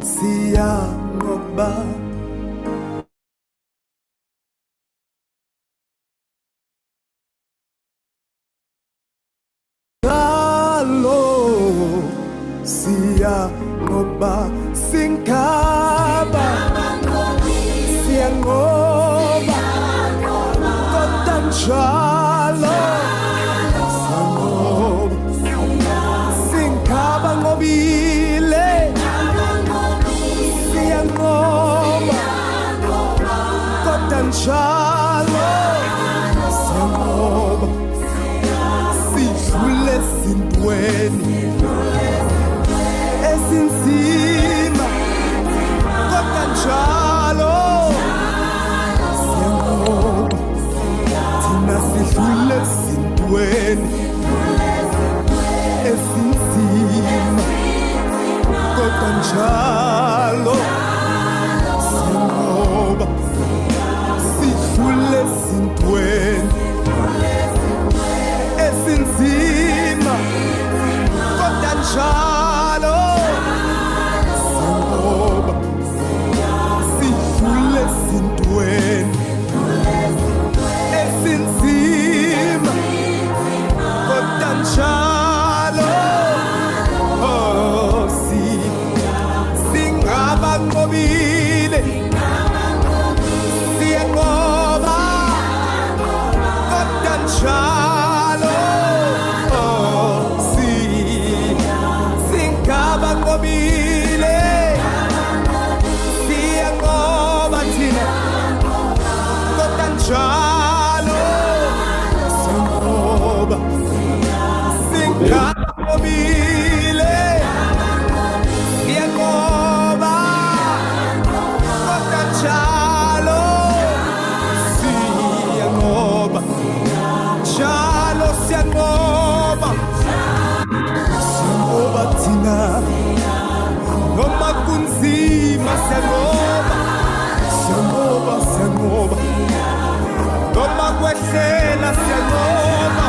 Siyangobba siyangobba singaba siyangoba kodwa njalo singaba ngobile siyangoba kodwa njalo siyangoba sidlule sintweni esinzima kodwa njalo siyangoba thina sidlule sintweni esinzima kodwa njalo siyangoba sidlule sintweni esinzima kodwa njalo siyangoba sidlule sintweni esinzima kodwa njalo singaba ngobile siyangoba kodwa njalo singaba ngobile siyangoba thina kodwa njalo siyangoba singaba ngobile siyangoba kodwa njalo siyangoba njalo siyangoba siyangoba thina noma kunzima siyangoba siyangoba siyangoba noma kwehlela siyangoba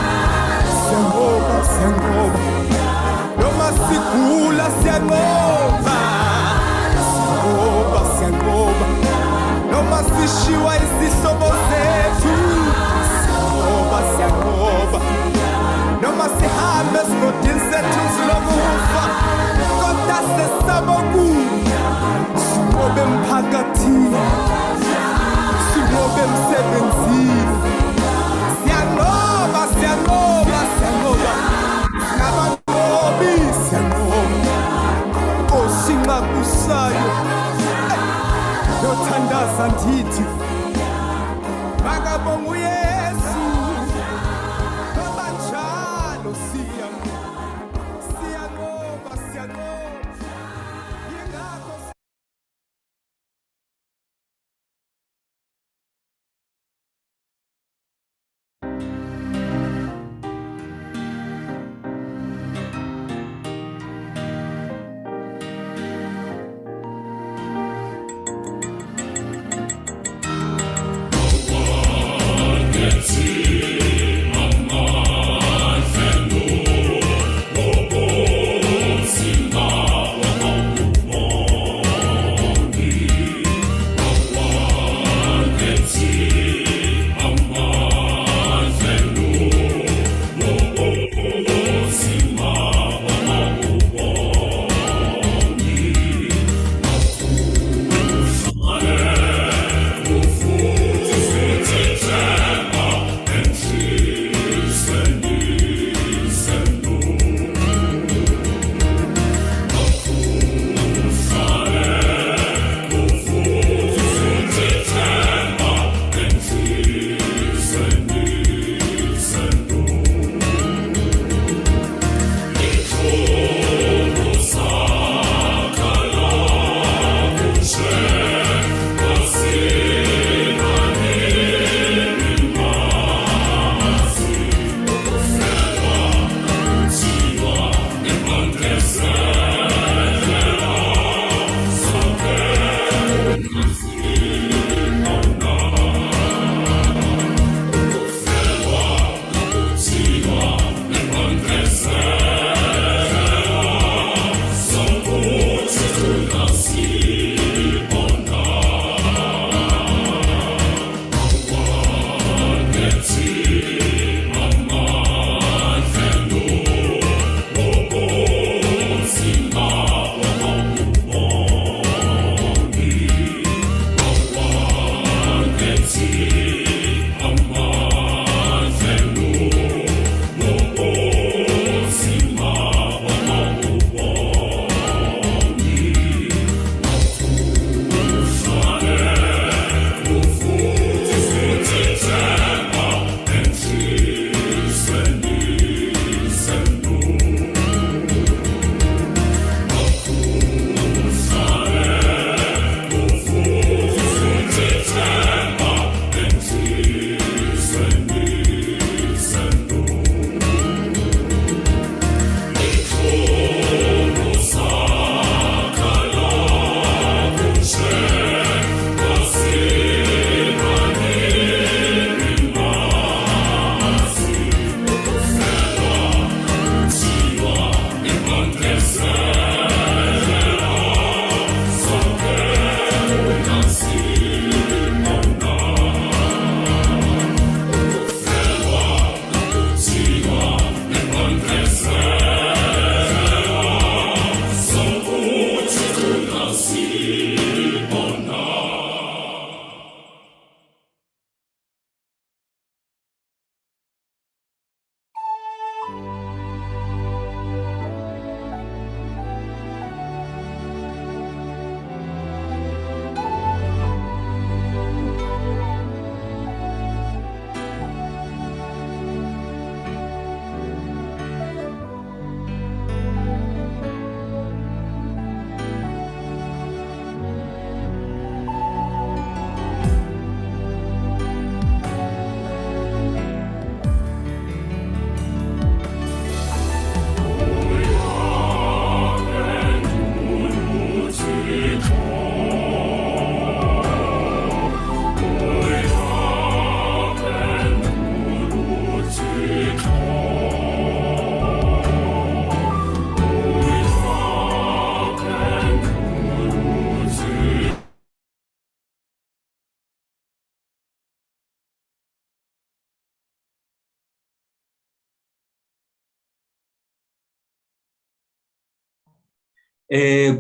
siyangoba siyangoba noma sigula siyangoba siyangoba siyangoba noma sishiwa izihlobo zethu siyangoba siyangoba noma sihambe esigodini sethu zilokufa kodwa sesaba singobe emphakathini singobe emsebenzini siyangoba siyangoba siyangoba ngabangobi siyangoba Nkosi nxakusayo yothandaza ndithi makabonga uYesu ngoba njalo siyangoba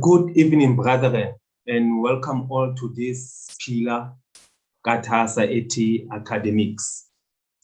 Good evening, brethren, and welcome all to this pillar TASA eti academics.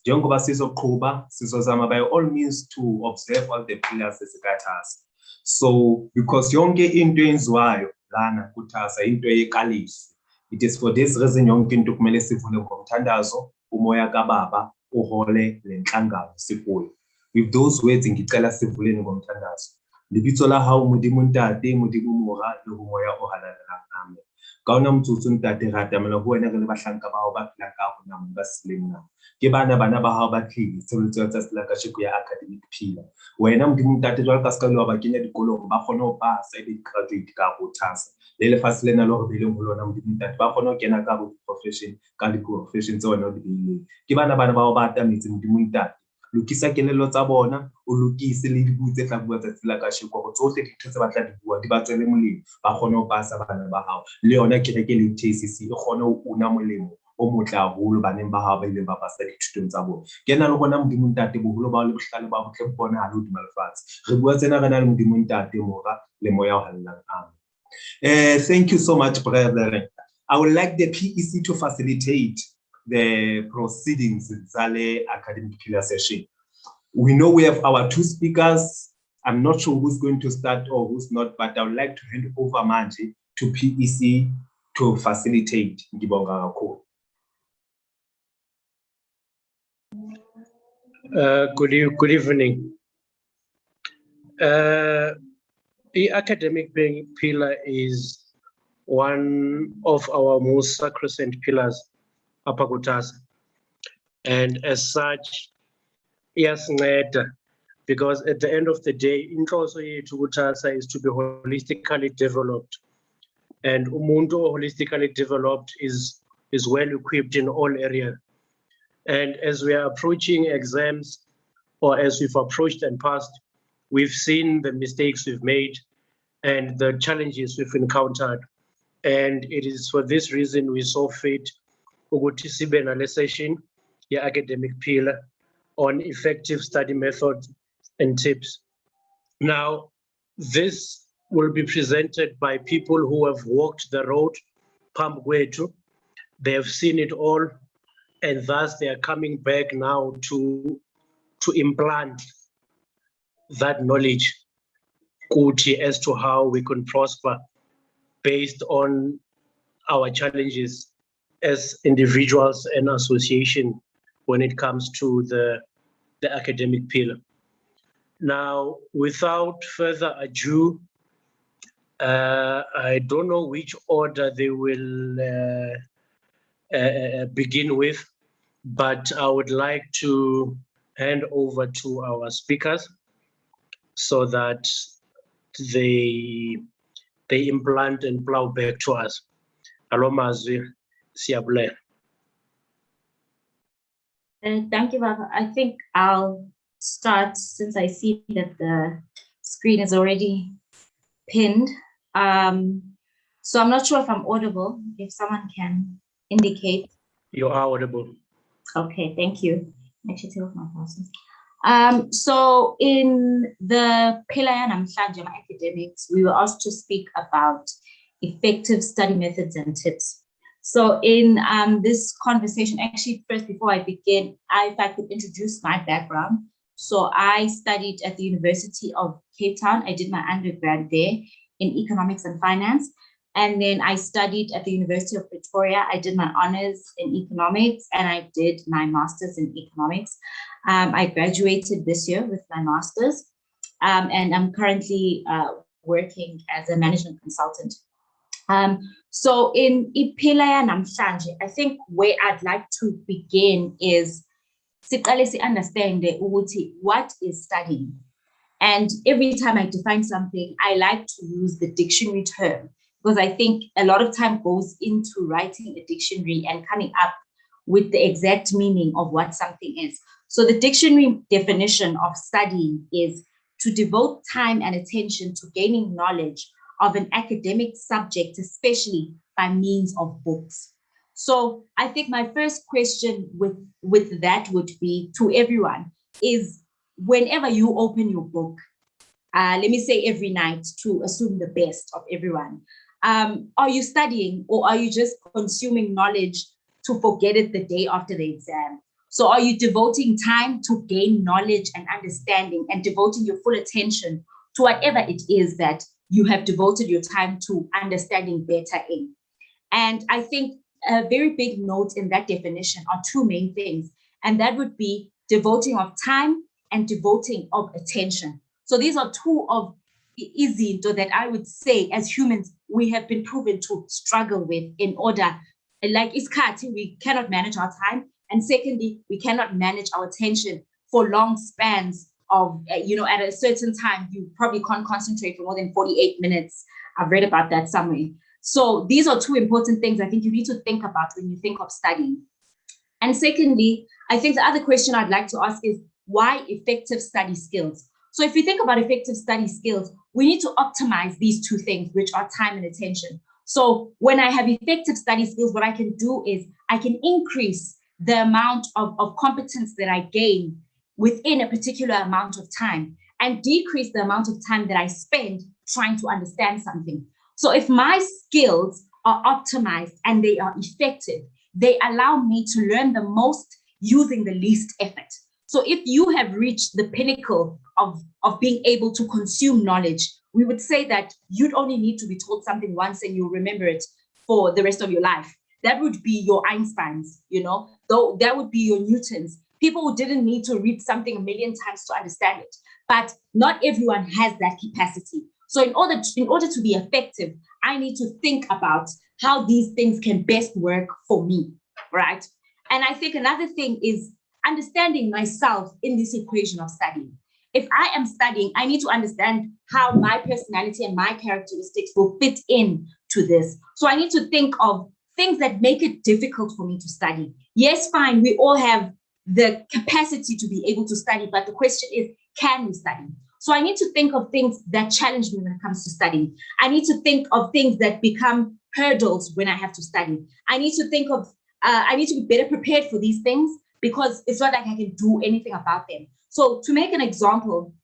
Njengoba sizoqhuba sizozama by all means to observe all the pillars zika-TASA. So because yonke into enziwayo lana ku-TASA into yekalisi. It is for this reason yonke into kumele sivule ngomthandazo umoya kaBaba uhole lenhlangano sikuyo. With those words ngicela sivuleni ngomthandazo. Lebitso la hao modimo ntate modimo mora le ho moya o halalang amen. Ka ona motsotso ntate ra atamela ho wena re le bahlanka ba hao ba phela ka ho nama ba sileng na. Ke bana ba hao ba tlile tshebetso tsa selaka sheko ya academic pillar. Wena modimo ntate jwalo ka sekalo ba kenya dikolong ba kgone ho pasa e be graduate ka ho TASA. Le lefatshe lena le hore beleng ho lona modimo ntate ba kgone ho kena ka ho profession ka di-profession tse wena o di beileng. Ke bana ba hao ba atametse modimo ntate. Lokisa kelello tsa bona o lokise le dibuo tse tla bua tsatsi la kasheko go tsohle ditho tse batla di bua di ba tswele molemo ba kgone ho pasa bana ba hao le yona kereke le TACC e kgone ho una molemo o motle haholo baneng ba hao ba ile ba pasa dithutong tsa bona ke na le gona modimo ntate boholo ba le bohlale ba botle bona ha le hodima lefatshe re bua tsena re na le modimo ntate mora le moya o hallang amen. Thank you so much, brethren. I would like the PEC to facilitate the proceedings in Zale academic pillar session. We know we have our two speakers. I'm not sure who's going to start or who's not, but I would like to hand over Manji to PEC to facilitate. Good evening. The academic pillar is one of our most sacrosanct pillars upper TASA, and as such, yes, because at the end of the day, inhloso yethu TASA is to be holistically developed, and umuntu holistically developed is well equipped in all areas. And as we are approaching exams, or as we've approached and passed, we've seen the mistakes we've made and the challenges we've encountered. And it is for this reason we saw fit ukuthi sibe nale session academic pillar on effective study methods and tips. Now, this will be presented by people who have walked the road, phambi kwethu. They have seen it all, and thus they are coming back now to implant that knowledge as to how we can prosper based on our challenges as individuals and association when it comes to the academic pillar. Now, without further ado, I don't know which order they will begin with, but I would like to hand over to our speakers so that they implant and plow back to us. Alo mazwi, siyabulela. Thank you, Baba. I think I'll start since I see that the screen is already pinned. So I'm not sure if I'm audible, if someone can indicate. You are audible. Okay, thank you. Actually, take off my glasses. So in the pillar namhlanje academics, we were asked to speak about effective study methods and tips. So in this conversation, actually, first before I begin, if I could introduce my background. So I studied at the University of Cape Town. I did my undergrad there in economics and finance. And then I studied at the University of Pretoria. I did my honors in economics and I did my master's in economics. I graduated this year with my master's and I'm currently working as a management consultant. So in Ipilaya Namhlanje, I think where I'd like to begin is understand what is studying. And every time I define something, I like to use the dictionary term, because I think a lot of time goes into writing a dictionary and coming up with the exact meaning of what something is. So the dictionary definition of studying is to devote time and attention to gaining knowledge of an academic subject, especially by means of books. So I think my first question with that would be to everyone is, whenever you open your book, let me say every night to assume the best of everyone, are you studying or are you just consuming knowledge to forget it the day after the exam? So are you devoting time to gain knowledge and understanding and devoting your full attention to whatever it is that you have devoted your time to understanding better in? And I think a very big note in that definition are two main things, and that would be devoting of time and devoting of attention. So these are two of easy that I would say as humans, we have been proven to struggle with in order, like iskhathi, we cannot manage our time. And secondly, we cannot manage our attention for long spans of, at a certain time, you probably can't concentrate for more than 48 minutes. I've read about that somewhere. So these are two important things I think you need to think about when you think of studying. And secondly, I think the other question I'd like to ask is, why effective study skills? So if you think about effective study skills, we need to optimize these two things, which are time and attention. So when I have effective study skills, what I can do is I can increase the amount of competence that I gain within a particular amount of time and decrease the amount of time that I spend trying to understand something. So if my skills are optimized and they are effective, they allow me to learn the most using the least effort. So if you have reached the pinnacle of being able to consume knowledge, we would say that you'd only need to be told something once and you'll remember it for the rest of your life. That would be your Einsteins, though that would be your Newtons, people who didn't need to read something a million times to understand it. But not everyone has that capacity. So in order to be effective, I need to think about how these things can best work for me, right? And I think another thing is understanding myself in this equation of studying. If I am studying, I need to understand how my personality and my characteristics will fit in to this. So I need to think of things that make it difficult for me to study. Yes, fine, we all have the capacity to be able to study, but the question is, can we study? So I need to think of things that challenge me when it comes to studying. I need to think of things that become hurdles when I have to study. I need to think of, I need to be better prepared for these things because it's not like I can do anything about them. So to make an example,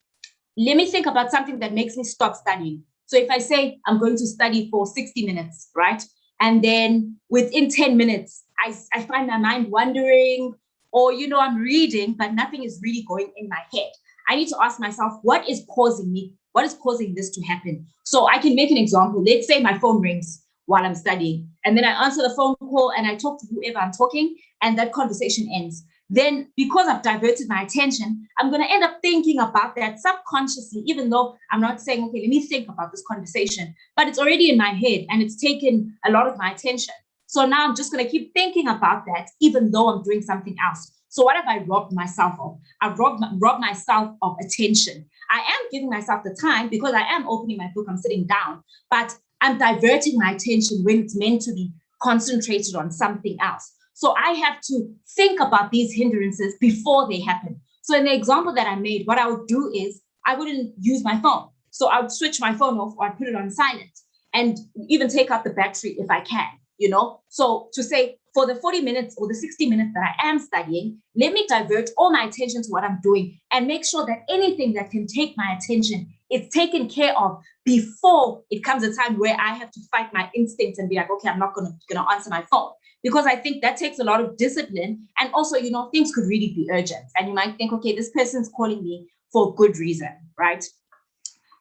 let me think about something that makes me stop studying. So if I say I'm going to study for 60 minutes, right? And then within 10 minutes, I find my mind wandering, or, I'm reading, but nothing is really going in my head. I need to ask myself, what is causing me? What is causing this to happen? So I can make an example. Let's say my phone rings while I'm studying, and then I answer the phone call and I talk to whoever I'm talking, and that conversation ends. Then because I've diverted my attention, I'm going to end up thinking about that subconsciously, even though I'm not saying, okay, let me think about this conversation, but it's already in my head and it's taken a lot of my attention. So now I'm just going to keep thinking about that, even though I'm doing something else. So what have I robbed myself of? I've robbed myself of attention. I am giving myself the time because I am opening my book, I'm sitting down, but I'm diverting my attention when it's meant to be concentrated on something else. So I have to think about these hindrances before they happen. So in the example that I made, what I would do is I wouldn't use my phone. So I would switch my phone off, or I'd put it on silent and even take out the battery if I can, So to say for the 40 minutes or the 60 minutes that I am studying, let me divert all my attention to what I'm doing and make sure that anything that can take my attention is taken care of before it comes a time where I have to fight my instincts and be like, okay, I'm not gonna answer my phone. Because I think that takes a lot of discipline. And also, things could really be urgent. And you might think, okay, this person's calling me for a good reason, right?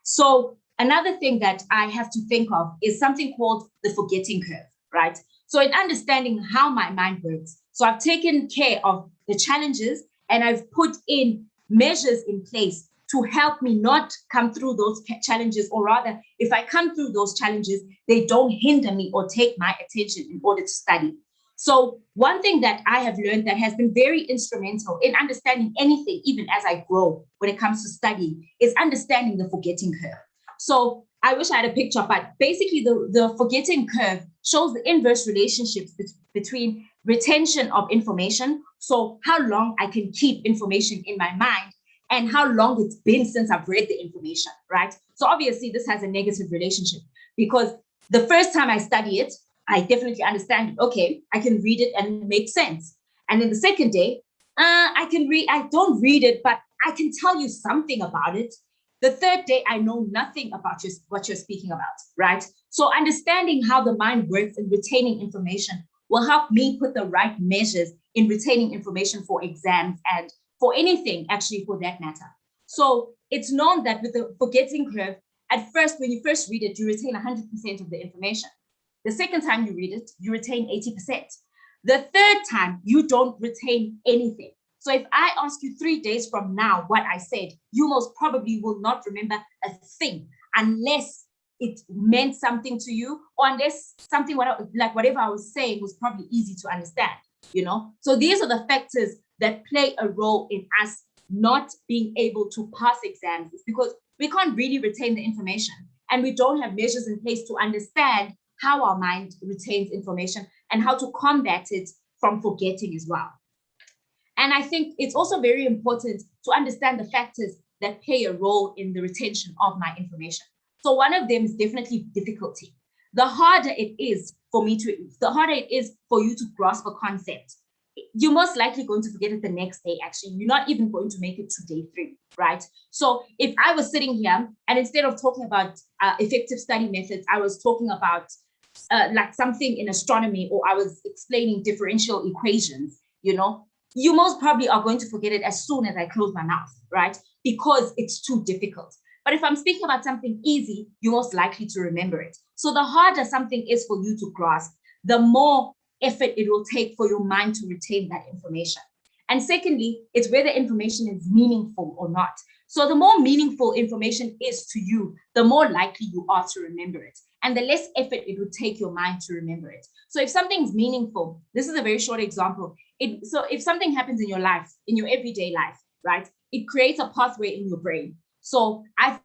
So another thing that I have to think of is something called the forgetting curve, right? So in understanding how my mind works, so I've taken care of the challenges and I've put in measures in place to help me not come through those challenges, or rather, if I come through those challenges, they don't hinder me or take my attention in order to study. So one thing that I have learned that has been very instrumental in understanding anything, even as I grow when it comes to study, is understanding the forgetting curve. So I wish I had a picture, but basically the forgetting curve shows the inverse relationships between retention of information, so how long I can keep information in my mind, and how long it's been since I've read the information, right? So obviously this has a negative relationship because the first time I study it, I definitely understand it. Okay, I can read it and it makes sense. And then the second day, I don't read it, but I can tell you something about it. The third day, I know nothing about what you're speaking about, right? So understanding how the mind works in retaining information will help me put the right measures in retaining information for exams and for anything, actually, for that matter. So it's known that with the forgetting curve, at first, when you first read it, you retain 100% of the information. The second time you read it, you retain 80%. The third time, you don't retain anything. So if I ask you 3 days from now what I said, you most probably will not remember a thing unless it meant something to you, or unless something like whatever I was saying was probably easy to understand, So these are the factors that play a role in us not being able to pass exams. It's because we can't really retain the information and we don't have measures in place to understand how our mind retains information and how to combat it from forgetting as well. And I think it's also very important to understand the factors that play a role in the retention of my information. So one of them is definitely difficulty. The harder it is for you to grasp a concept, you're most likely going to forget it the next day. Actually, you're not even going to make it to day 3, right? So if I was sitting here and instead of talking about effective study methods, I was talking about like something in astronomy, or I was explaining differential equations, you most probably are going to forget it as soon as I close my mouth, right? Because it's too difficult. But if I'm speaking about something easy, you're most likely to remember it. So the harder something is for you to grasp, the more effort it will take for your mind to retain that information. And secondly, it's whether information is meaningful or not. So the more meaningful information is to you, the more likely you are to remember it, and the less effort it would take your mind to remember it. So if something's meaningful, this is a very short example. So if something happens in your life, in your everyday life, right, it creates a pathway in your brain. So I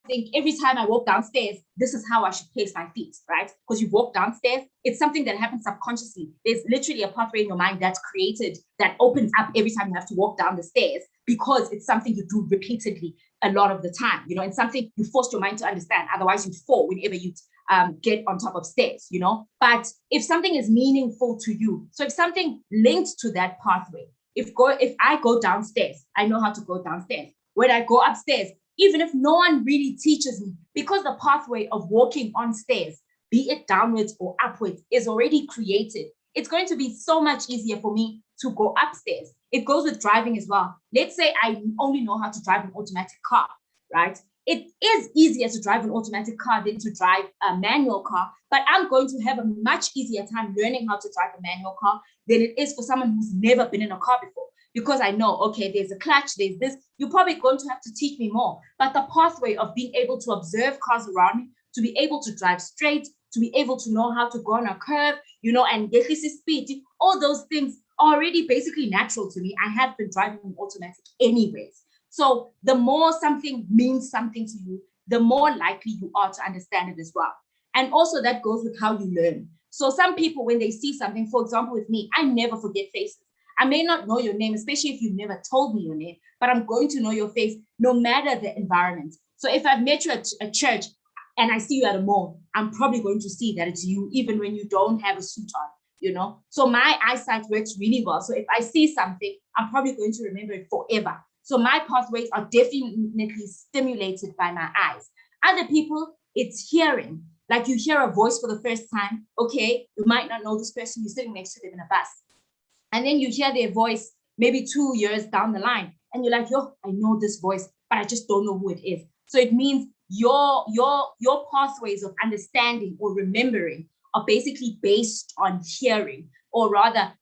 think every time I walk downstairs, this is how I should place my feet, right? Because you walk downstairs, it's something that happens subconsciously. There's literally a pathway in your mind that's created, that opens up every time you have to walk down the stairs, because it's something you do repeatedly. a lot of the time, you know, and something you forced your mind to understand. Otherwise, you'd fall whenever you get on top of stairs, you know. But if something is meaningful to you, so if something linked to that pathway, if I go downstairs, I know how to go downstairs. When I go upstairs, even if no one really teaches me, because the pathway of walking on stairs, be it downwards or upwards, is already created, it's going to be so much easier for me to go upstairs. It goes with driving as well. Let's say I only know how to drive an automatic car, right? It is easier to drive an automatic car than to drive a manual car, but I'm going to have a much easier time learning how to drive a manual car than it is for someone who's never been in a car before. Because I know, okay, there's a clutch, there's this, you're probably going to have to teach me more. But the pathway of being able to observe cars around me, to be able to drive straight, to be able to know how to go on a curve, you know, and get this speed, all those things are already basically natural to me. I have been driving an automatic anyways. So the more something means something to you, the more likely you are to understand it as well. And also that goes with how you learn. So some people, when they see something, for example, with me, I never forget faces. I may not know your name, especially if you've never told me your name, but I'm going to know your face no matter the environment. So if I've met you at a church and I see you at a mall, I'm probably going to see that it's you, even when you don't have a suit on, you know? So my eyesight works really well. So if I see something, I'm probably going to remember it forever. So my pathways are definitely stimulated by my eyes. Other people, it's hearing. Like you hear a voice for the first time, okay, you might not know this person, you're sitting next to them in a bus. And then you hear their voice maybe 2 years down the line, and you're like, yo, I know this voice, but I just don't know who it is. So it means your pathways of understanding or remembering are basically based on hearing, or rather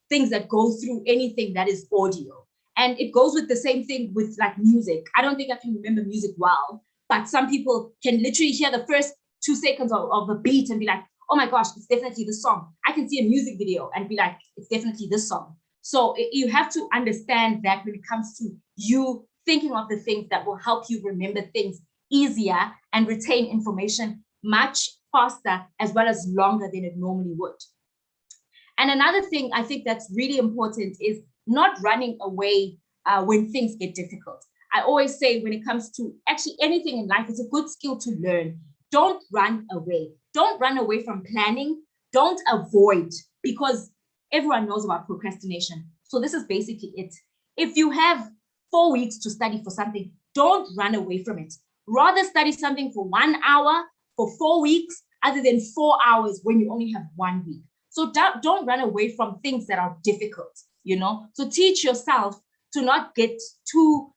things that go through anything that is audio. And it goes with the same thing with like music. I don't think I can remember music well, but some people can literally hear the first 2 seconds of a beat and be like, oh my gosh, it's definitely this song. I can see a music video and be like, it's definitely this song. So you have to understand that when it comes to you thinking of the things that will help you remember things easier and retain information much faster as well as longer than it normally would. And another thing I think that's really important is not running away when things get difficult. I always say when it comes to actually anything in life, it's a good skill to learn. Don't run away. Don't run away from planning. Don't avoid, because everyone knows about procrastination. So this is basically it. If you have 4 weeks to study for something, don't run away from it. Rather study something for 1 hour for 4 weeks, other than 4 hours when you only have 1 week. So don't run away from things that are difficult, you know? So teach yourself to not get too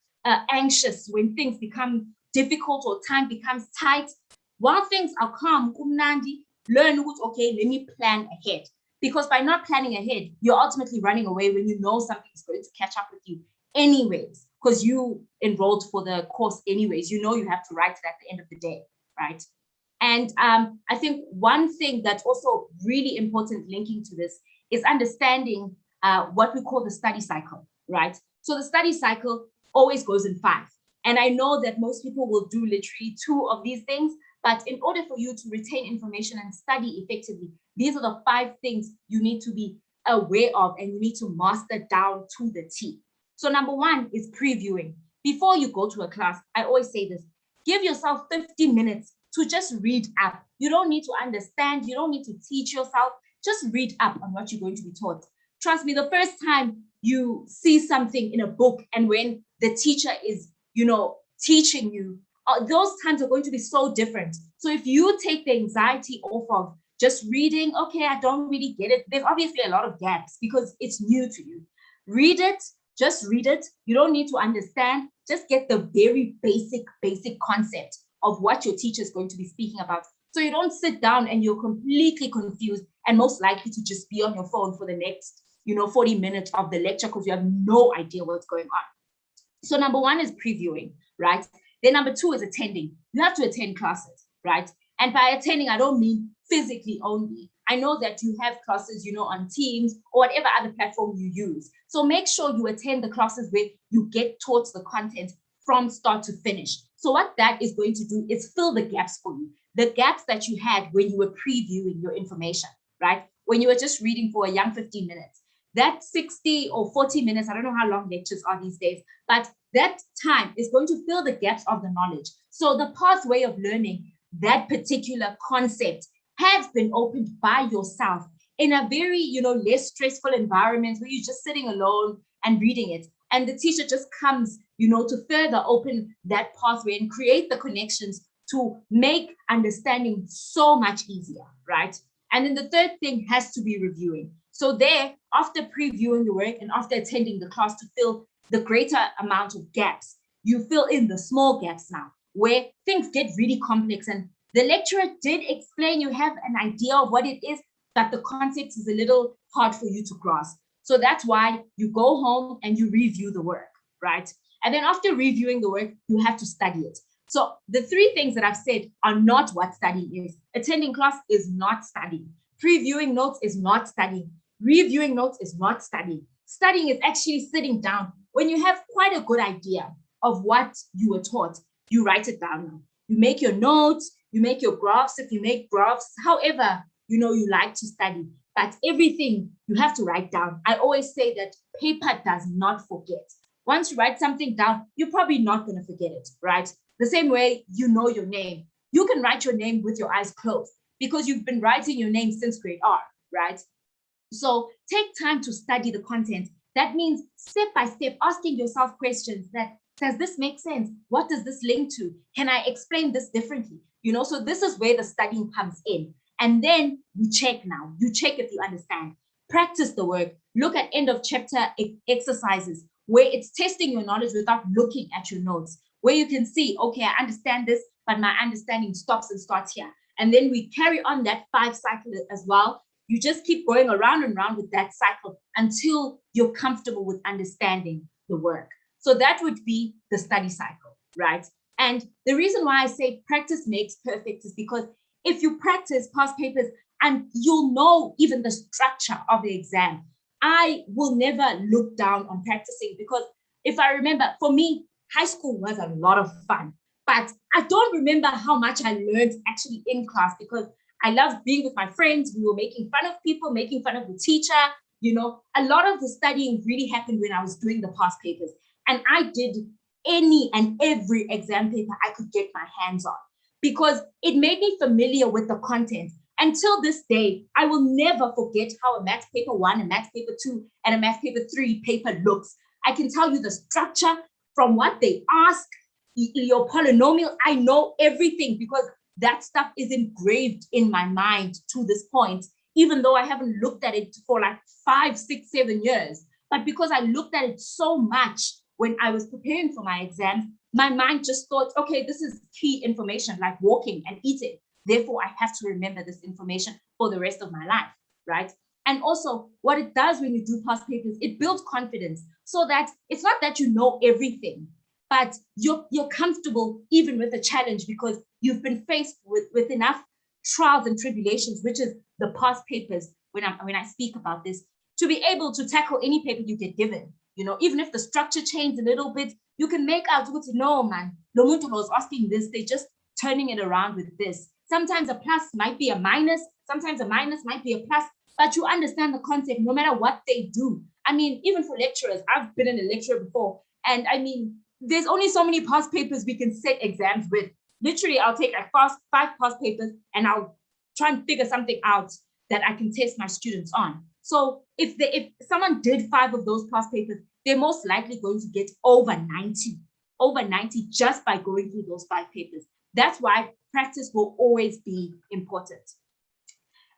anxious when things become difficult or time becomes tight. While things are calm, learn, okay, let me plan ahead. Because by not planning ahead, you're ultimately running away when you know something is going to catch up with you anyways, because you enrolled for the course anyways. You know you have to write it at the end of the day, right? And I think one thing that's also really important linking to this is understanding what we call the study cycle, right? So the study cycle always goes in 5. And I know that most people will do literally 2 of these things, but in order for you to retain information and study effectively, these are the 5 things you need to be aware of and you need to master down to the T. So number 1 is previewing. Before you go to a class, I always say this, give yourself 50 minutes to just read up. You don't need to understand, you don't need to teach yourself, just read up on what you're going to be taught. Trust me, the first time you see something in a book and when the teacher is, you know, teaching you, those times are going to be so different. So if you take the anxiety off of just reading, okay, I don't really get it. There's obviously a lot of gaps because it's new to you. Read it, just read it. You don't need to understand, just get the very basic concept of what your teacher is going to be speaking about. So you don't sit down and you're completely confused and most likely to just be on your phone for the next, 40 minutes of the lecture because you have no idea what's going on. So number 1 is previewing, right? Then number 2 is attending. You have to attend classes, right? And by attending, I don't mean physically only. I know that you have classes, on Teams or whatever other platform you use. So make sure you attend the classes where you get taught the content from start to finish. So what that is going to do is fill the gaps for you. The gaps that you had when you were previewing your information, right? When you were just reading for a young 15 minutes. That 60 or 40 minutes, I don't know how long lectures are these days, but that time is going to fill the gaps of the knowledge. So the pathway of learning that particular concept has been opened by yourself in a very, less stressful environment where you're just sitting alone and reading it. And the teacher just comes, to further open that pathway and create the connections to make understanding so much easier, right? And then the third thing has to be reviewing. So there, after previewing the work and after attending the class to fill the greater amount of gaps, you fill in the small gaps now, where things get really complex. And the lecturer did explain, you have an idea of what it is, but the concept is a little hard for you to grasp. So that's why you go home and you review the work, right? And then after reviewing the work, you have to study it. So the three things that I've said are not what studying is. Attending class is not studying. Previewing notes is not studying. Reviewing notes is not studying. Studying is actually sitting down. When you have quite a good idea of what you were taught, you write it down. You make your notes, you make your graphs, if you make graphs, however, you like to study. But everything you have to write down. I always say that paper does not forget. Once you write something down, you're probably not going to forget it, right? The same way you know your name. You can write your name with your eyes closed because you've been writing your name since grade R, right? So take time to study the content. That means step by step, asking yourself questions that, does this make sense? What does this link to? Can I explain this differently? So this is where the studying comes in. And then you check now. You check if you understand. Practice the work. Look at end of chapter exercises where it's testing your knowledge without looking at your notes, where you can see, okay, I understand this, but my understanding stops and starts here. And then we carry on that 5 cycle as well. You just keep going around and around with that cycle until you're comfortable with understanding the work. So that would be the study cycle, right? And the reason why I say practice makes perfect is because if you practice past papers and you'll know even the structure of the exam, I will never look down on practicing, because if I remember, for me, high school was a lot of fun, but I don't remember how much I learned actually in class, because I loved being with my friends. We were making fun of people, making fun of the teacher. A lot of the studying really happened when I was doing the past papers. And I did any and every exam paper I could get my hands on, because it made me familiar with the content. Until this day, I will never forget how a math paper 1, a math paper 2, and a math paper 3 paper looks. I can tell you the structure from what they ask, your polynomial. I know everything because that stuff is engraved in my mind to this point, even though I haven't looked at it for like 5, 6, 7 years. But because I looked at it so much when I was preparing for my exam, my mind just thought, okay, this is key information like walking and eating. Therefore, I have to remember this information for the rest of my life, right? And also what it does when you do past papers, it builds confidence, so that it's not that you know everything, but you're comfortable even with a challenge because you've been faced with enough trials and tribulations, which is the past papers when I speak about this, to be able to tackle any paper you get given. Even if the structure changes a little bit, you can make out, no, man, Lomuntu was asking this, they're just turning it around with this. Sometimes a plus might be a minus, sometimes a minus might be a plus, but you understand the concept no matter what they do. I mean, even for lecturers, I've been in a lecture before, and I mean, there's only so many past papers we can set exams with. Literally, I'll take like 5 past papers and I'll try and figure something out that I can test my students on. So if someone did 5 of those past papers, they're most likely going to get over 90 just by going through those 5 papers. That's why practice will always be important.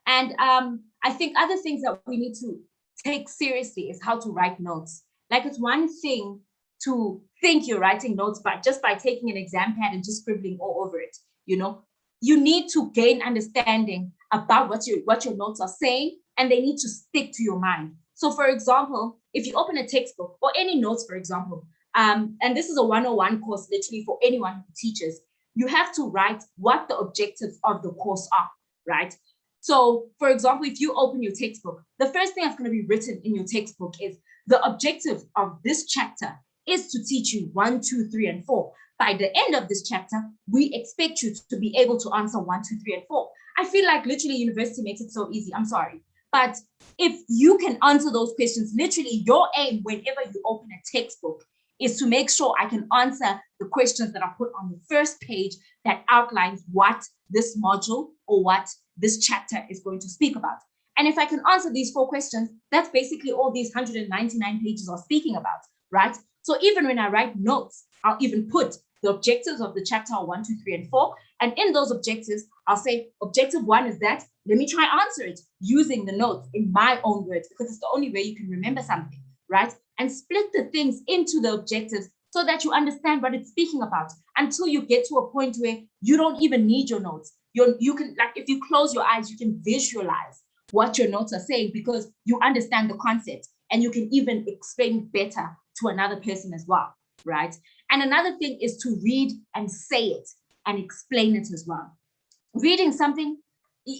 And I think other things that we need to take seriously is how to write notes. Like, it's one thing to think you're writing notes just by taking an exam pad and just scribbling all over it. You need to gain understanding about what your notes are saying, and they need to stick to your mind. So for example, if you open a textbook or any notes, for example, and this is a 101 course literally for anyone who teaches, you have to write what the objectives of the course are, right? So for example, if you open your textbook, the first thing that's going to be written in your textbook is the objective of this chapter is to teach you 1, 2, 3, and 4. By the end of this chapter, we expect you to be able to answer 1, 2, 3, and 4. I feel like literally university makes it so easy. I'm sorry. But if you can answer those questions, literally your aim whenever you open a textbook is to make sure I can answer the questions that are put on the first page that outlines what this module or what this chapter is going to speak about. And if I can answer these 4 questions, that's basically all these 199 pages are speaking about, right? So even when I write notes, I'll even put the objectives of the chapter are 1, 2, 3, and 4. And in those objectives, I'll say objective 1 is that, let me try answer it using the notes in my own words, because it's the only way you can remember something, right? And split the things into the objectives so that you understand what it's speaking about until you get to a point where you don't even need your notes. You can, like, if you close your eyes, you can visualize what your notes are saying because you understand the concept and you can even explain better to another person as well, right? And another thing is to read and say it and explain it as well. Reading something,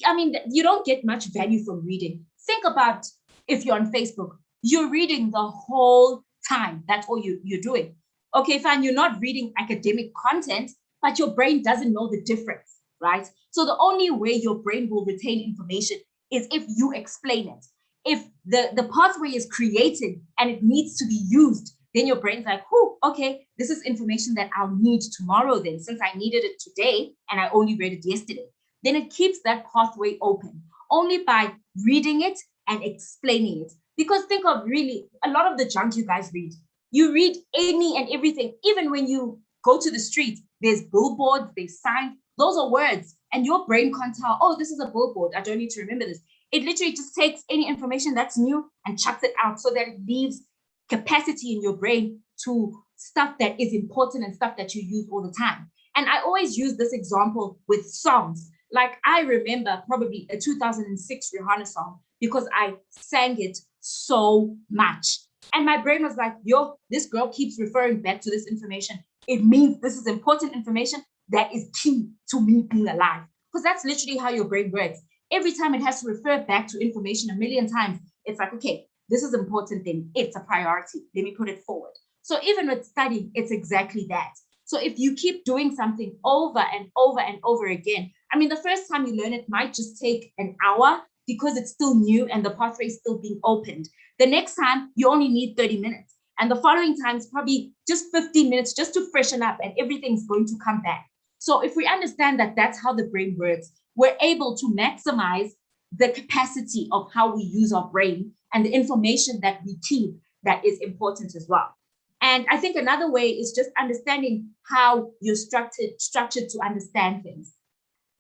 I mean, you don't get much value from reading. Think about if you're on Facebook, you're reading the whole time. That's all you're doing. Okay, fine, you're not reading academic content, but your brain doesn't know the difference, right? So the only way your brain will retain information is if you explain it. If the pathway is created and it needs to be used, then your brain's like, oh, okay, this is information that I'll need tomorrow then, since I needed it today and I only read it yesterday. Then it keeps that pathway open only by reading it and explaining it. Because think of really a lot of the junk you guys read. You read any and everything. Even when you go to the street, there's billboards, there's signs, those are words. And your brain can't tell, oh, this is a billboard, I don't need to remember this. It literally just takes any information that's new and chucks it out so that it leaves capacity in your brain to stuff that is important and stuff that you use all the time. And I always use this example with songs. Like I remember probably a 2006 Rihanna song because I sang it so much. And my brain was like, yo, this girl keeps referring back to this information. It means this is important information that is key to me being alive. Because that's literally how your brain works. Every time it has to refer back to information a million times, it's like, okay, this is important thing. It's a priority. Let me put it forward. So even with studying, it's exactly that. So if you keep doing something over and over and over again, I mean, the first time you learn it might just take an hour because it's still new and the pathway is still being opened. The next time you only need 30 minutes. And the following time is probably just 15 minutes just to freshen up and everything's going to come back. So if we understand that that's how the brain works, we're able to maximize the capacity of how we use our brain and the information that we keep that is important as well. And I think another way is just understanding how you're structured to understand things.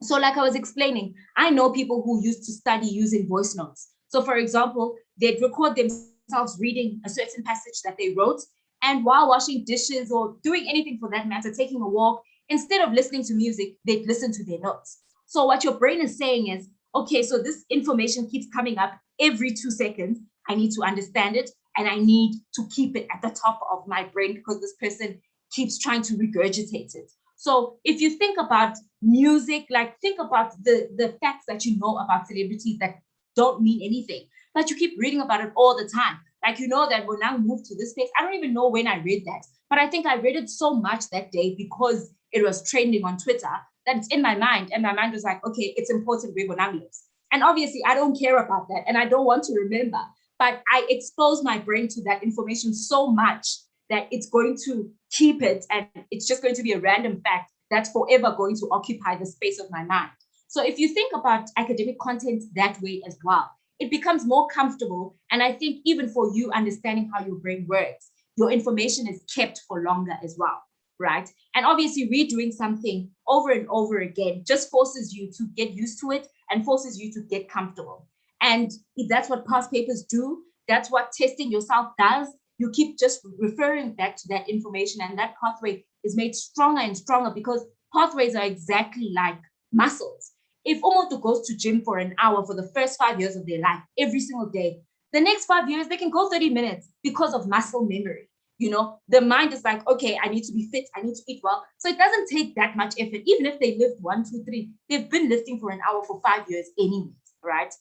So like I was explaining, I know people who used to study using voice notes. So for example, they'd record themselves reading a certain passage that they wrote, and while washing dishes or doing anything for that matter, taking a walk, instead of listening to music, they'd listen to their notes. So what your brain is saying is, okay, so this information keeps coming up every 2 seconds. I need to understand it and I need to keep it at the top of my brain because this person keeps trying to regurgitate it. So if you think about music, like think about the facts that you know about celebrities that don't mean anything, but you keep reading about it all the time. Like, you know that when I moved to this place, I don't even know when I read that, but I think I read it so much that day because it was trending on Twitter that it's in my mind. And my mind was like, okay, it's important where Bonang lives. And obviously I don't care about that and I don't want to remember, but I expose my brain to that information so much that it's going to keep it and it's just going to be a random fact that's forever going to occupy the space of my mind. So if you think about academic content that way as well, it becomes more comfortable. And I think even for you understanding how your brain works, your information is kept for longer as well, right? And obviously redoing something over and over again just forces you to get used to it and forces you to get comfortable. And if that's what past papers do, that's what testing yourself does. You keep just referring back to that information and that pathway is made stronger and stronger because pathways are exactly like muscles. If Omoto goes to gym for an hour for the first 5 years of their life, every single day, the next 5 years, they can go 30 minutes because of muscle memory. You know, the mind is like, okay, I need to be fit, I need to eat well. So it doesn't take that much effort. Even if they lift 1, 2, 3, they've been lifting for an hour for 5 years anyways, right?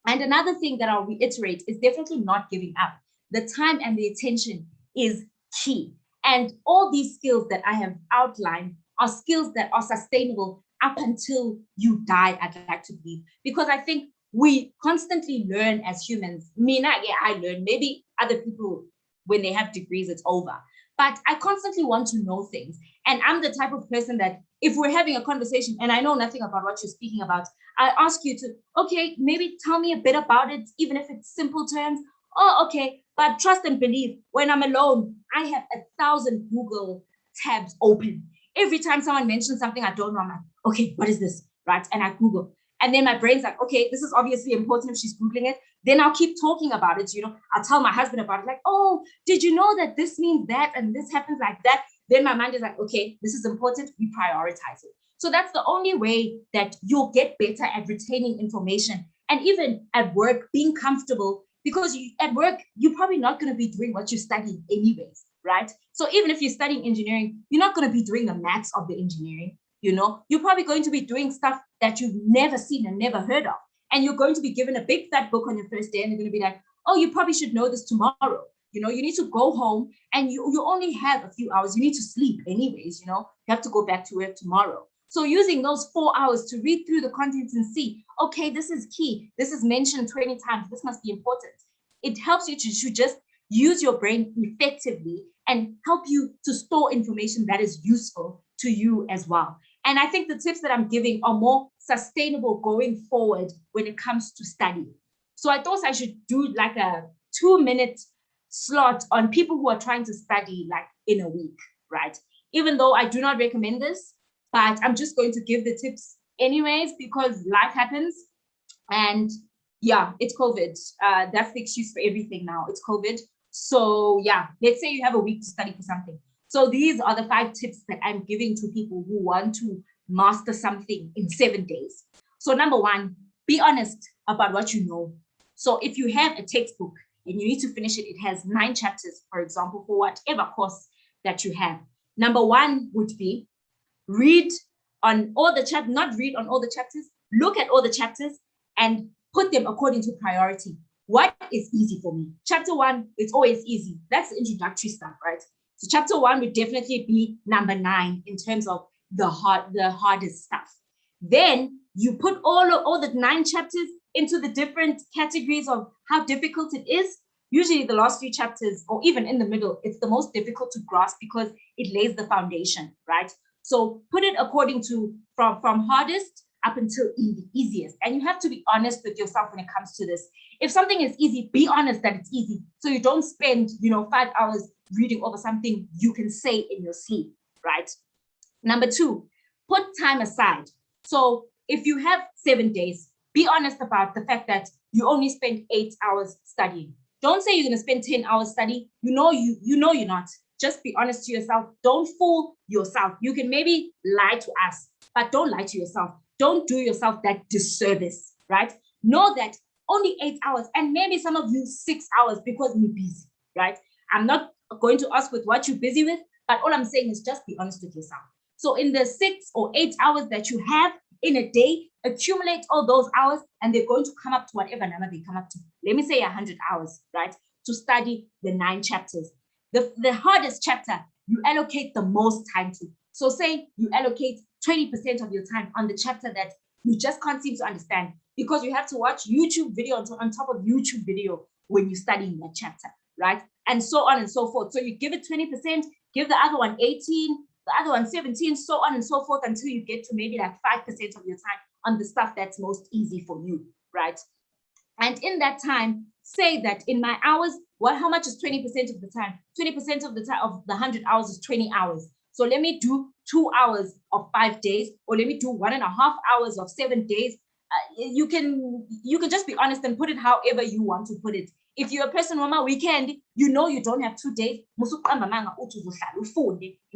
And another thing that I'll reiterate is definitely not giving up. The time and the attention is key. And all these skills that I have outlined are skills that are sustainable up until you die, I'd like to believe. Because I think we constantly learn as humans. Me, I learn. Maybe other people, when they have degrees, it's over. but I constantly want to know things. And I'm the type of person that if we're having a conversation and I know nothing about what you're speaking about, I ask you to, okay, maybe tell me a bit about it, even if it's simple terms. Oh, okay. But trust and believe, when I'm alone, I have 1,000 Google tabs open. Every time someone mentions something I don't know, I'm like, okay, what is this? Right? And I Google. And then my brain's like, okay, this is obviously important if she's Googling it. Then I'll keep talking about it. I'll tell my husband about it. Like, oh, did you know that this means that? And this happens like that. Then my mind is like, okay, this is important. We prioritize it. So that's the only way that you'll get better at retaining information. And even at work, being comfortable, because at work, you're probably not going to be doing what you're studying anyways, right? So even if you're studying engineering, you're not going to be doing the maths of the engineering. You're probably going to be doing stuff that you've never seen and never heard of. And you're going to be given a big fat book on your first day, and they're going to be like, oh, you probably should know this tomorrow. You need to go home, and you only have a few hours. You need to sleep anyways, you have to go back to work tomorrow. So using those 4 hours to read through the contents and see, okay, this is key. This is mentioned 20 times. This must be important. It helps you to just use your brain effectively and help you to store information that is useful to you as well. And I think the tips that I'm giving are more sustainable going forward when it comes to study. So I thought I should do like a 2-minute slot on people who are trying to study like in a week, right? Even though I do not recommend this, but I'm just going to give the tips anyways, because life happens. And yeah, it's COVID. That's the excuse for everything now. It's COVID. So yeah, let's say you have a week to study for something. So these are the 5 tips that I'm giving to people who want to master something in 7 days. So number 1, be honest about what you know. So if you have a textbook and you need to finish it, it has 9 chapters, for example, for whatever course that you have. Number 1 would be read on all the chapters, not read on all the chapters, look at all the chapters and put them according to priority. What is easy for me? Chapter 1, it's always easy. That's the introductory stuff, right? So chapter 1 would definitely be number 9 in terms of the hardest stuff. Then you put all the 9 chapters into the different categories of how difficult it is. Usually the last few chapters, or even in the middle, it's the most difficult to grasp because it lays the foundation, right? So put it according to from hardest up until easiest. And you have to be honest with yourself when it comes to this. If something is easy, be honest that it's easy. So you don't spend, 5 hours reading over something you can say in your sleep, right? Number 2, put time aside. So if you have 7 days, be honest about the fact that you only spend 8 hours studying. Don't say you're going to spend 10 hours studying. You know you're not. Just be honest to yourself. Don't fool yourself. You can maybe lie to us, but don't lie to yourself. Don't do yourself that disservice, right? Know that only 8 hours, and maybe some of you 6 hours because you're busy, right? I'm not going to ask with what you're busy with, but all I'm saying is just be honest with yourself. So in the 6 or 8 hours that you have in a day, accumulate all those hours, and they're going to come up to whatever number they come up to. Let me say 100 hours, right? To study the 9 chapters. The hardest chapter, you allocate the most time to. So say you allocate 20% of your time on the chapter that you just can't seem to understand, because you have to watch YouTube video on top of YouTube video when you're studying that chapter, right? And so on and so forth. So you give it 20%, give the other one 18, the other one 17, so on and so forth, until you get to maybe like 5% of your time on the stuff that's most easy for you, right? And in that time, say that in my hours, how much is 20% of the time? 20% of the time of the 100 hours is 20 hours. So let me do 2 hours of 5 days, or let me do 1.5 hours of 7 days. You can just be honest and put it however you want to put it. If you're a person on my weekend, you don't have 2 days in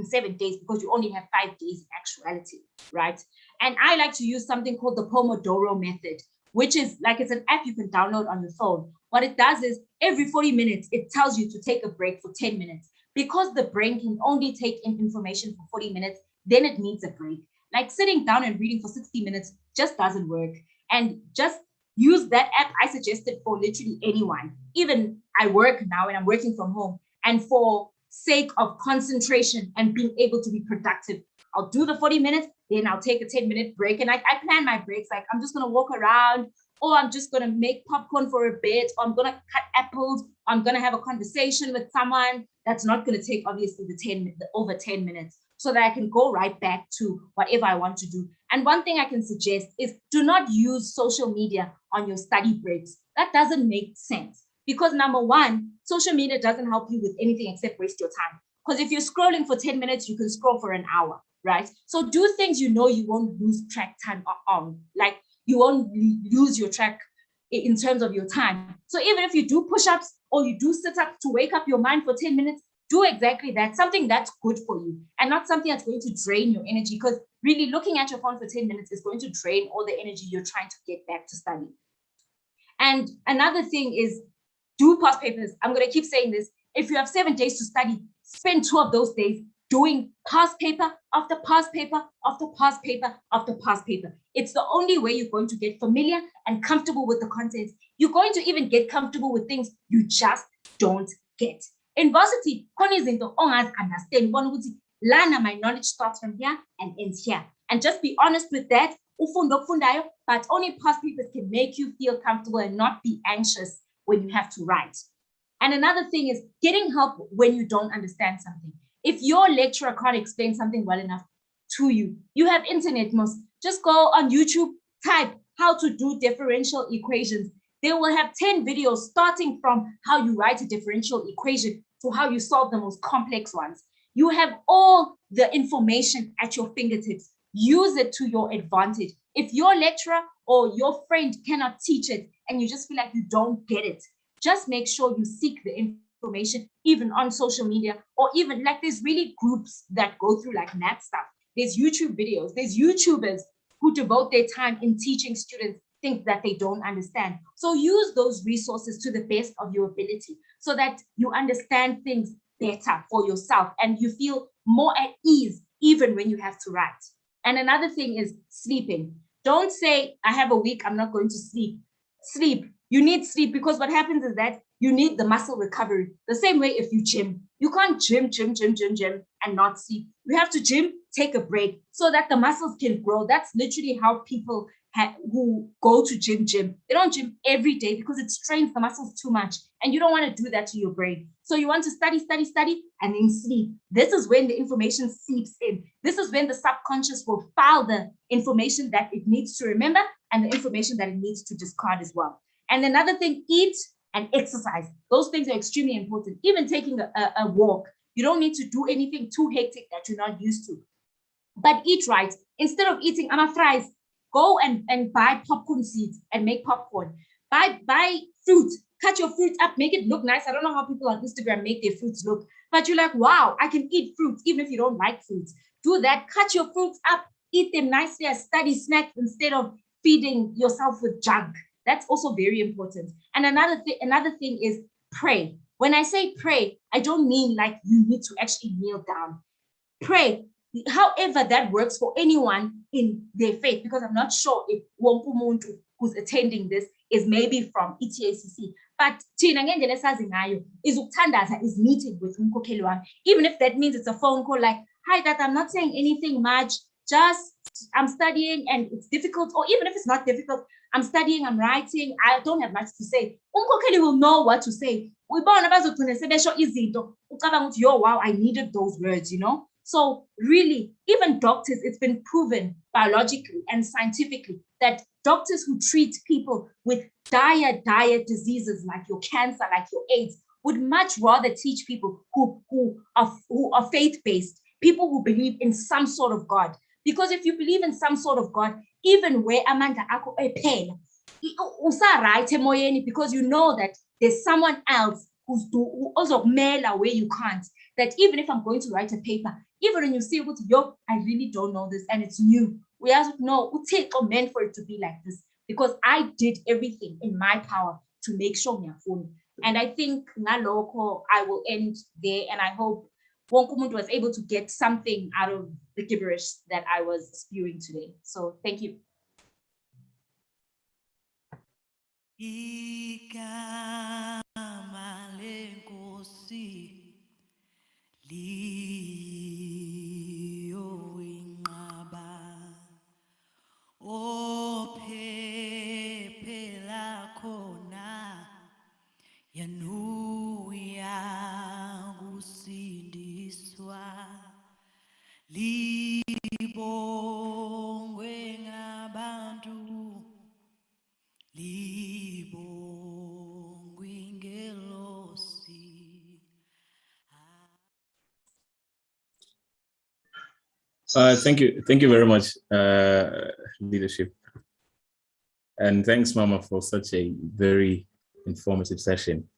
7 days, because you only have 5 days in actuality, right? And I like to use something called the Pomodoro method, which is like, it's an app you can download on your phone. What it does is every 40 minutes, it tells you to take a break for 10 minutes. Because the brain can only take in information for 40 minutes, then it needs a break. Like sitting down and reading for 60 minutes just doesn't work. And just use that app. I suggest it for literally anyone. Even I work now and I'm working from home. And for sake of concentration and being able to be productive, I'll do the 40 minutes, then I'll take a 10-minute break. And I plan my breaks. Like I'm just going to walk around or I'm just going to make popcorn for a bit, or I'm going to cut apples, or I'm going to have a conversation with someone. That's not going to take obviously the over 10 minutes, so that I can go right back to whatever I want to do. And one thing I can suggest is do not use social media on your study breaks. That doesn't make sense, because number one, social media doesn't help you with anything except waste your time. Because if you're scrolling for 10 minutes, you can scroll for an hour, right? So do things you know you won't lose track time on, like you won't lose your track in terms of your time. So even if you do push-ups or you do sit-ups to wake up your mind for 10 minutes, do exactly that, something that's good for you and not something that's going to drain your energy, because really looking at your phone for 10 minutes is going to drain all the energy you're trying to get back to study. And another thing is do past papers. I'm going to keep saying this. If you have 7 days to study, spend 2 of those days doing past paper after past paper after past paper after past paper. It's the only way you're going to get familiar and comfortable with the content. You're going to even get comfortable with things you just don't get. In varsity, khona izinto ongazi-understand, ubona ukuthi lana my knowledge starts from here and ends here. And just be honest with that. Ufunda okufundayo, but only past papers can make you feel comfortable and not be anxious when you have to write. And another thing is getting help when you don't understand something. If your lecturer can't explain something well enough to you, you have internet, just go on YouTube, type how to do differential equations. They will have 10 videos starting from how you write a differential equation to how you solve the most complex ones. You have all the information at your fingertips. Use it to your advantage. If your lecturer or your friend cannot teach it and you just feel like you don't get it, just make sure you seek the information, even on social media, or even like there's really groups that go through like math stuff. There's YouTube videos, there's YouTubers who devote their time in teaching students things that they don't understand. So use those resources to the best of your ability so that you understand things better for yourself and you feel more at ease even when you have to write. And another thing is sleeping. Don't say, I have a week, I'm not going to sleep. Sleep. You need sleep, because what happens is that you need the muscle recovery. The same way if you gym. You can't gym and not sleep. You have to gym, take a break so that the muscles can grow. That's literally how people who go to gym. They don't gym every day because it strains the muscles too much. And you don't want to do that to your brain. So you want to study, and then sleep. This is when the information seeps in. This is when the subconscious will file the information that it needs to remember and the information that it needs to discard as well. And another thing, eat and exercise. Those things are extremely important. Even taking a walk. You don't need to do anything too hectic that you're not used to. But eat right. Instead of eating fries, go and buy popcorn seeds and make popcorn. Buy fruit. Cut your fruit up, make it look nice. I don't know how people on Instagram make their fruits look, but you're like, wow, I can eat fruits even if you don't like fruits. Do that. Cut your fruits up, eat them nicely as study snacks instead of feeding yourself with junk. That's also very important. And another thing is pray. When I say pray, I don't mean like you need to actually kneel down. Pray, however that works for anyone in their faith, because I'm not sure if wonke umuntu who's attending this is maybe from ETACC. But thina ngendlela esazi ngayo is ukuthandaza is meeting with umkhokheli wami. Even if that means it's a phone call like, hi, Dad, I'm not saying anything much, just I'm studying and it's difficult, or even if it's not difficult, I'm studying, I'm writing, I don't have much to say. Umkhokheli will know what to say. Uyibona bazogcina sebesho izinto ucabanga ukuthi, yo, wow, I needed those words, you know? So really, even doctors, it's been proven biologically and scientifically that doctors who treat people with dire diseases like your cancer, like your AIDS, would much rather teach people who are faith-based, people who believe in some sort of God. Because if you believe in some sort of God, even where amandla akho ephela, usaright emoyeni, because you know that there's someone else who also mela where you can't. That even if I'm going to write a paper, even when you see, yo, I really don't know this and it's new, we have to know uThixo meant for it to be like this, because I did everything in my power to make sure ngiyafunda. And I think ngalokho I will end there, and I hope wonke umuntu was able to get something out of the gibberish that I was spewing today. So thank you. Liyoinqaba ophephe Thank you very much, leadership. And thanks, Mama, for such a very informative session.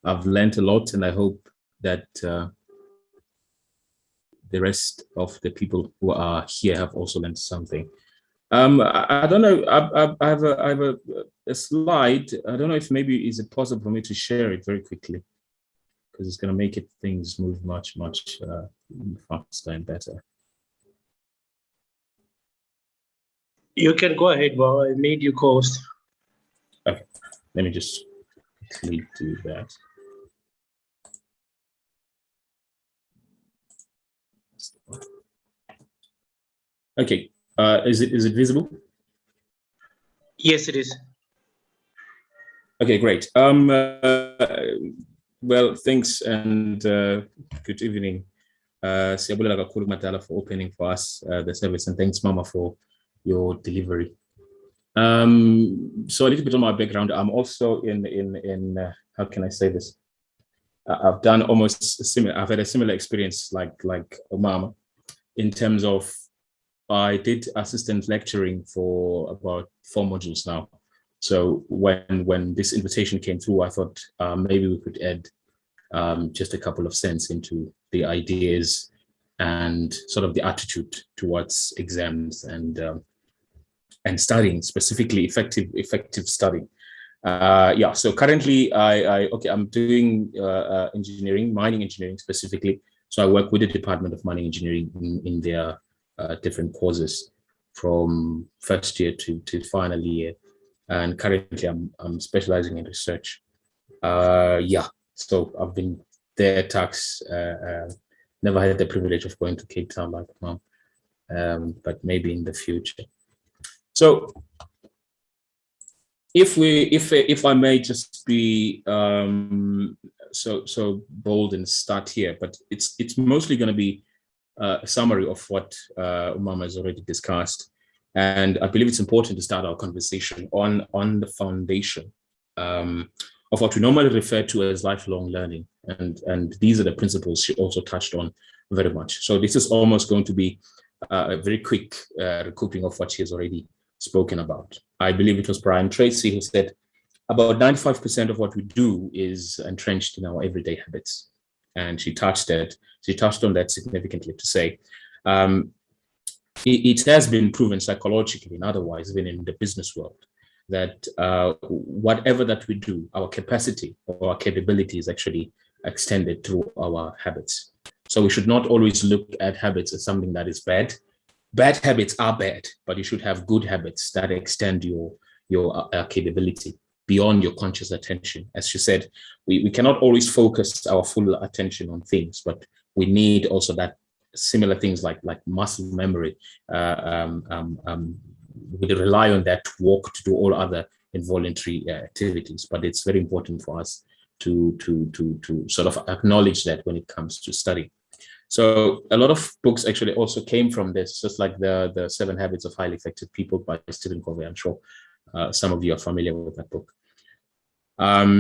I've learned a lot, and I hope that the rest of the people who are here have also learned something. I don't know. I have a slide. I don't know if maybe is it possible for me to share it very quickly, because it's going to make things move much faster and better. You can go ahead, Bob. I made you host. Okay, let me just quickly do that. Okay, is it visible? Yes, it is. Okay, great. Well, thanks and good evening. Siyabulela kakhulu Madala for opening for us the service, and thanks Mama for your delivery. So a little bit on my background. I'm also in how can I say this? I've done almost similar. I've had a similar experience like Mama, in terms of I did assistant lecturing for about 4 modules now. So when this invitation came through, I thought maybe we could add just a couple of cents into the ideas and sort of the attitude towards exams and studying, specifically effective studying. Yeah. So currently, I'm doing engineering, mining engineering specifically. So I work with the Department of Mining Engineering in their different courses from first year to final year. And currently I'm specializing in research. Yeah, so I've been there tax, never had the privilege of going to Cape Town like Mom, but maybe in the future. So if I may just be so bold and start here, but it's mostly going to be a summary of what Umama has already discussed. And I believe it's important to start our conversation on the foundation of what we normally refer to as lifelong learning. And these are the principles she also touched on very much. So this is almost going to be a very quick recouping of what she has already spoken about. I believe it was Brian Tracy who said about 95% of what we do is entrenched in our everyday habits. And she touched on that significantly to say, it has been proven psychologically and otherwise, even in the business world, that whatever that we do, our capacity or our capability is actually extended through our habits. So we should not always look at habits as something that is bad. Bad habits are bad, but you should have good habits that extend your capability beyond your conscious attention. As she said, we cannot always focus our full attention on things, but we need also that similar things like muscle memory. We rely on that to walk, to do all other involuntary activities, but it's very important for us to sort of acknowledge that when it comes to study. So a lot of books actually also came from this, just like the 7 Habits of Highly Effective People by Stephen Covey. I'm sure some of you are familiar with that book.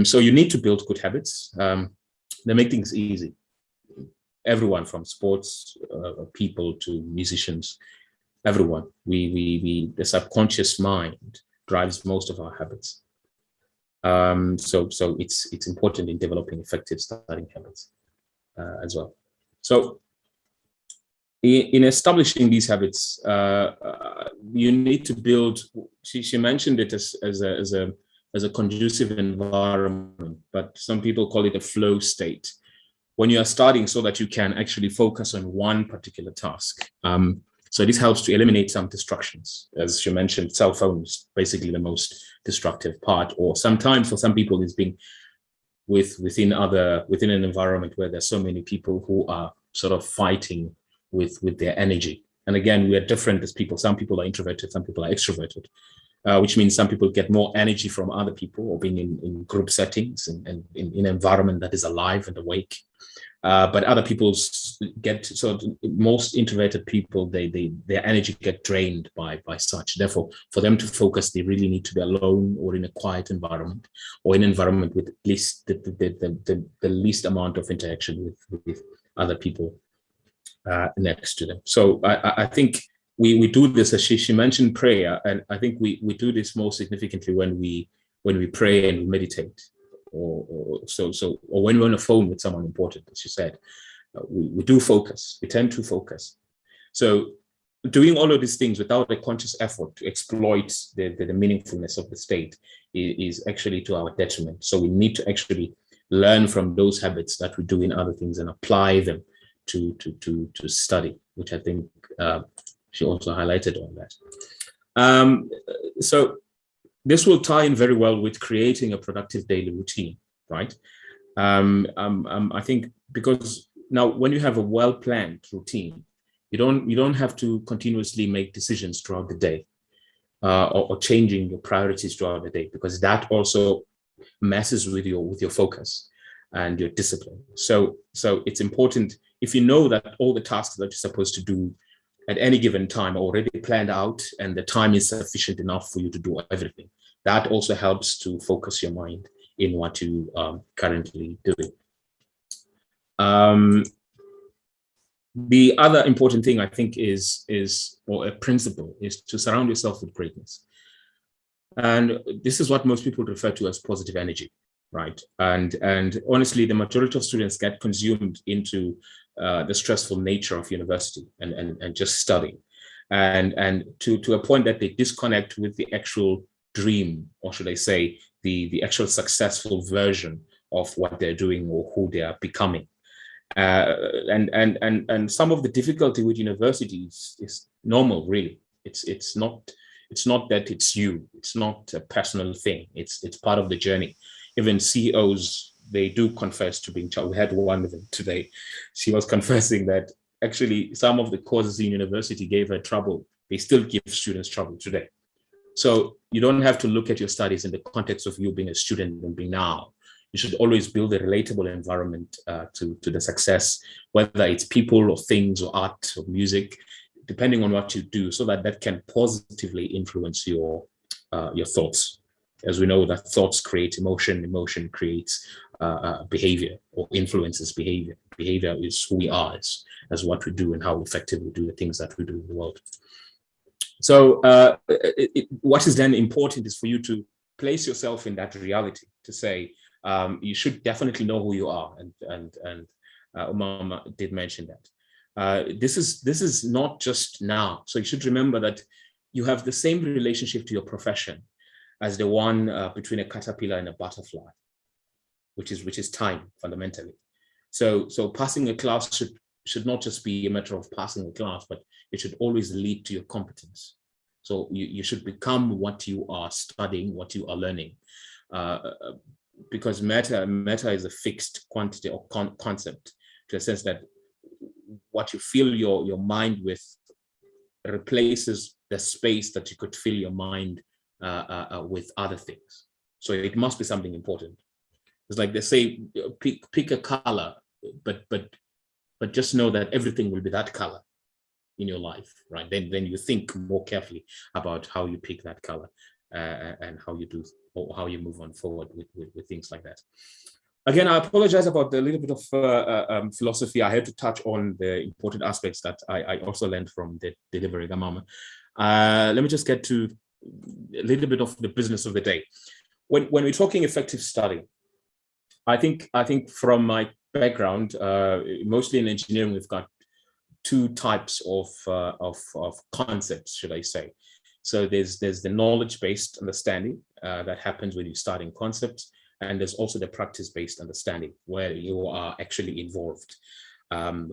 So you need to build good habits. They make things easy. Everyone from sports people to musicians, everyone. The subconscious mind drives most of our habits. So it's important in developing effective studying habits as well. So in establishing these habits, you need to build. She mentioned it as a conducive environment, but some people call it a flow state when you are studying, so that you can actually focus on one particular task. So this helps to eliminate some distractions. As she mentioned, cell phones, basically the most destructive part, or sometimes for some people is being within an environment where there's so many people who are sort of fighting with their energy. And again, we are different as people. Some people are introverted, some people are extroverted, which means some people get more energy from other people or being in group settings and in an environment that is alive and awake. But other people most introverted people, their energy get drained by such. Therefore, for them to focus, they really need to be alone or in a quiet environment, or in an environment with at least the least amount of interaction with other people. next to them. So I think we do this, as she mentioned prayer, and I think we do this more significantly when we pray and we meditate, or when we're on the phone with someone important, as you said. We do focus, we tend to focus. So doing all of these things without a conscious effort to exploit the meaningfulness of the state is actually to our detriment. So we need to actually learn from those habits that we do in other things and apply them to study, which I think she also highlighted on that. So this will tie in very well with creating a productive daily routine, right? I think because now when you have a well-planned routine, you don't have to continuously make decisions throughout the day or changing your priorities throughout the day, because that also messes with your focus and your discipline. So it's important, if you know that all the tasks that you're supposed to do at any given time are already planned out and the time is sufficient enough for you to do everything, that also helps to focus your mind in what you are currently doing. The other important thing I think is or a principle is to surround yourself with greatness. And this is what most people refer to as positive energy, right? And honestly, the majority of students get consumed into the stressful nature of university and just studying, and to a point that they disconnect with the actual dream, or should I say, the actual successful version of what they're doing or who they are becoming. And some of the difficulty with universities is normal, really. It's not that it's you. It's not a personal thing. It's part of the journey. Even CEOs, they do confess to being challenged. We had one of them today. She was confessing that actually some of the courses in university gave her trouble. They still give students trouble today. So you don't have to look at your studies in the context of you being a student and being now. You should always build a relatable environment to the success, whether it's people or things or art or music, depending on what you do, so that can positively influence your thoughts. As we know that thoughts create emotion, emotion creates behavior or influences behavior. Behavior is who we are, as what we do and how effective we do the things that we do in the world. So what is then important is for you to place yourself in that reality, to say, you should definitely know who you are, and Umama did mention that. This is not just now. So you should remember that you have the same relationship to your profession as the one between a caterpillar and a butterfly, which is time fundamentally. So passing a class should not just be a matter of passing a class, but it should always lead to your competence. So you should become what you are studying, what you are learning. Because matter is a fixed quantity or concept, to a sense that what you fill your mind with replaces the space that you could fill your mind with other things. So it must be something important. It's like they say, pick a color, but just know that everything will be that color in your life, right? Then you think more carefully about how you pick that color and how you do, or how you move on forward with things like that. Again, I apologize about the little bit of philosophy. I had to touch on the important aspects that I also learned from the delivery Gamama. Let me just get to a little bit of the business of the day. When we're talking effective study, I think from my background, mostly in engineering, we've got two types of concepts, should I say. So there's the knowledge-based understanding that happens when you start in concepts, and there's also the practice-based understanding where you are actually involved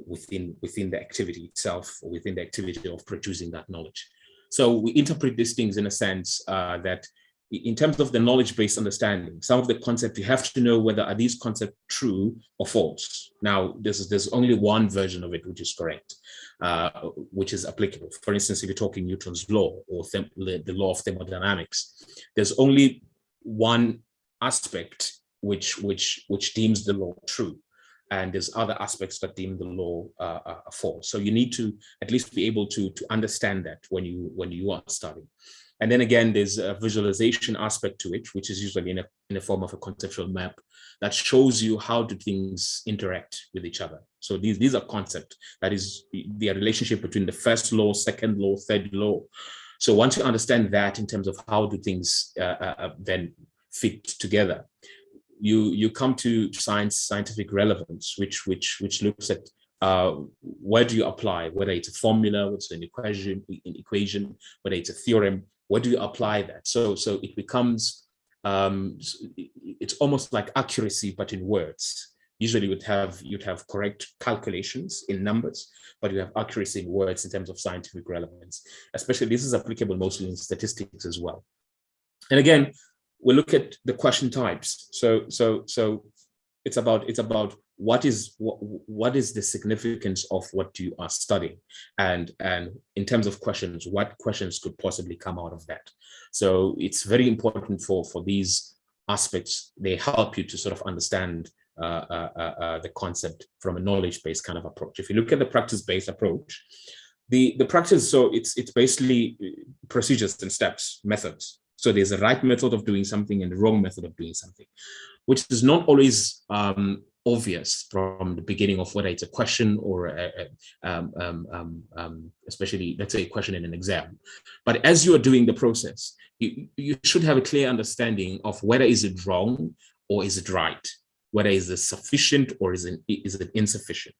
within the activity itself, or within the activity of producing that knowledge. So we interpret these things in a sense that in terms of the knowledge-based understanding, some of the concepts, you have to know whether are these concepts true or false. Now, there's only one version of it which is correct, which is applicable. For instance, if you're talking Newton's law or the law of thermodynamics, there's only one aspect which deems the law true, and there's other aspects that deem the law false. So you need to at least be able to understand that when you are studying. And then again, there's a visualization aspect to it, which is usually in a form of a conceptual map that shows you how do things interact with each other. So these are concepts, that is the relationship between the first law, second law, third law. So once you understand that in terms of how do things then fit together, you come to scientific relevance, which looks at where do you apply, whether it's a formula, whether it's an equation, whether it's a theorem, where do you apply that? So it becomes, it's almost like accuracy, but in words. Usually you'd have correct calculations in numbers, but you have accuracy in words in terms of scientific relevance. Especially this is applicable mostly in statistics as well. And again, we look at the question types. So it's about what is the significance of what you are studying, and in terms of questions, what questions could possibly come out of that. So it's very important for these aspects. They help you to sort of understand the concept from a knowledge-based kind of approach. If you look at the practice-based approach, the practice, so it's basically procedures and steps, methods. So there's a right method of doing something and the wrong method of doing something, which is not always obvious from the beginning of whether it's a question or especially, let's say, a question in an exam. But as you are doing the process, you should have a clear understanding of whether is it wrong or is it right, whether is it sufficient or is it insufficient.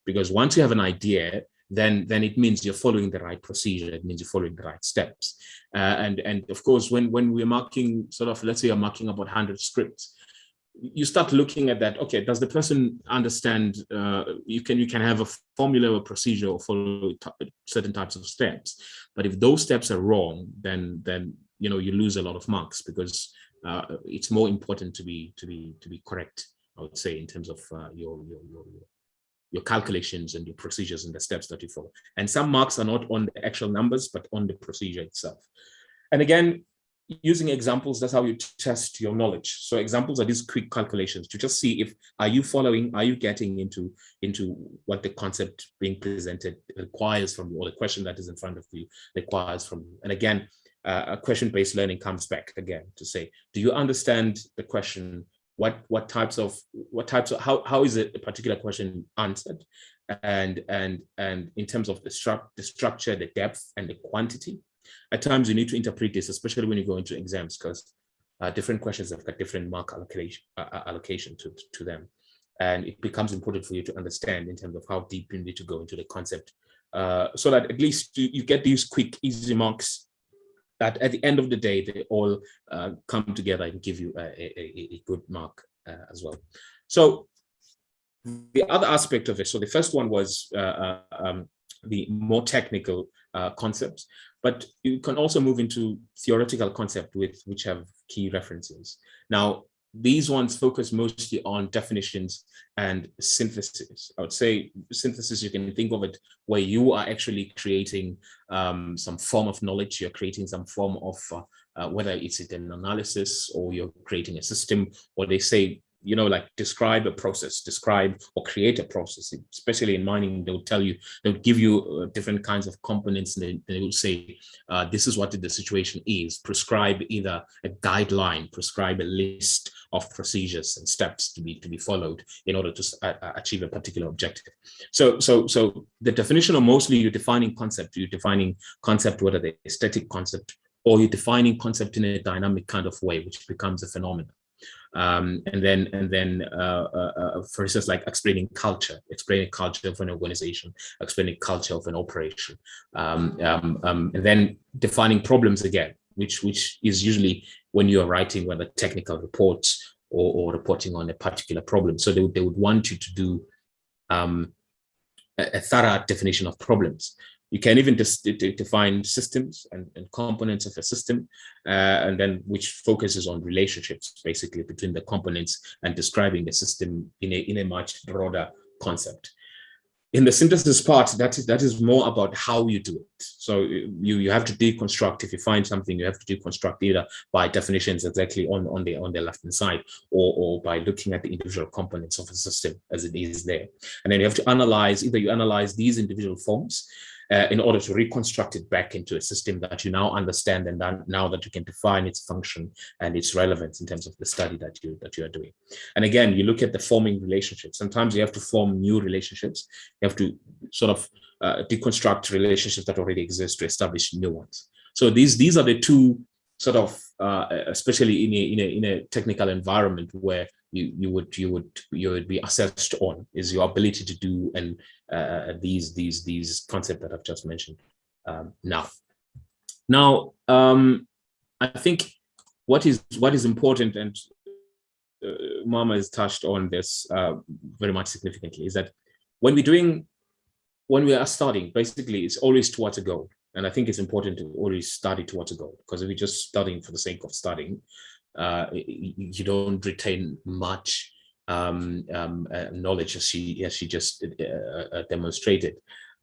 Because once you have an idea, then it means you're following the right procedure. It means you're following the right steps. And of course, when we're marking sort of, let's say you're marking about 100 scripts, you start looking at that. Okay, does the person understand? You can have a formula or procedure or follow certain types of steps, but if those steps are wrong, then you lose a lot of marks, because it's more important to be correct, I would say, in terms of your calculations and your procedures and the steps that you follow. And some marks are not on the actual numbers, but on the procedure itself. And again, using examples, that's how you test your knowledge. So examples are these quick calculations to just see if, are you getting into what the concept being presented requires from you, or the question that is in front of you requires from you. And again, a question-based learning comes back again to say, do you understand the question? What types of how is it a particular question answered, and in terms of the structure, the depth, and the quantity. At times you need to interpret this, especially when you go into exams, because different questions have got different mark allocation to them, and it becomes important for you to understand in terms of how deep you need to go into the concept, so that at least you get these quick, easy marks that at the end of the day, they all come together and give you a good mark as well. So the other aspect of it, so the first one was the more technical concepts, but you can also move into theoretical concept which have key references. Now, these ones focus mostly on definitions and synthesis. I would say synthesis, you can think of it where you are actually creating some form of knowledge. You're creating some form of, whether it's an analysis or you're creating a system, or they say, like describe a process, describe or create a process. Especially in mining, they'll give you different kinds of components, and they will say, this is what the situation is. Prescribe either a guideline, prescribe a list of procedures and steps to be followed in order to achieve a particular objective. So the definition of mostly you're defining concept, whether the aesthetic concept, or you're defining concept in a dynamic kind of way, which becomes a phenomenon. And then for instance, like explaining culture of an organization, explaining culture of an operation, and then defining problems again, which is usually when you're writing whether technical reports or reporting on a particular problem. So they would want you to do a thorough definition of problems. You can even define systems and components of a system, and then which focuses on relationships, basically, between the components and describing the system in a much broader concept. In the synthesis part, that is more about how you do it. So you have to deconstruct. If you find something, you have to deconstruct either by definitions exactly on the left-hand side, or by looking at the individual components of a system as it is there. And then you have to analyze, either you analyze these individual forms, in order to reconstruct it back into a system that you now understand, and now that you can define its function and its relevance in terms of the study that you are doing. And again, you look at the forming relationships. Sometimes you have to form new relationships. You have to sort of deconstruct relationships that already exist to establish new ones. So these are the two sort of, especially in a technical environment where you would be assessed on, is your ability to do and these concepts that I've just mentioned now. I think what is important, and Mama has touched on this very much significantly, is that when we are studying, basically it's always towards a goal. And I think it's important to always study towards a goal, because if you're just studying for the sake of studying, you don't retain much knowledge, as she just demonstrated.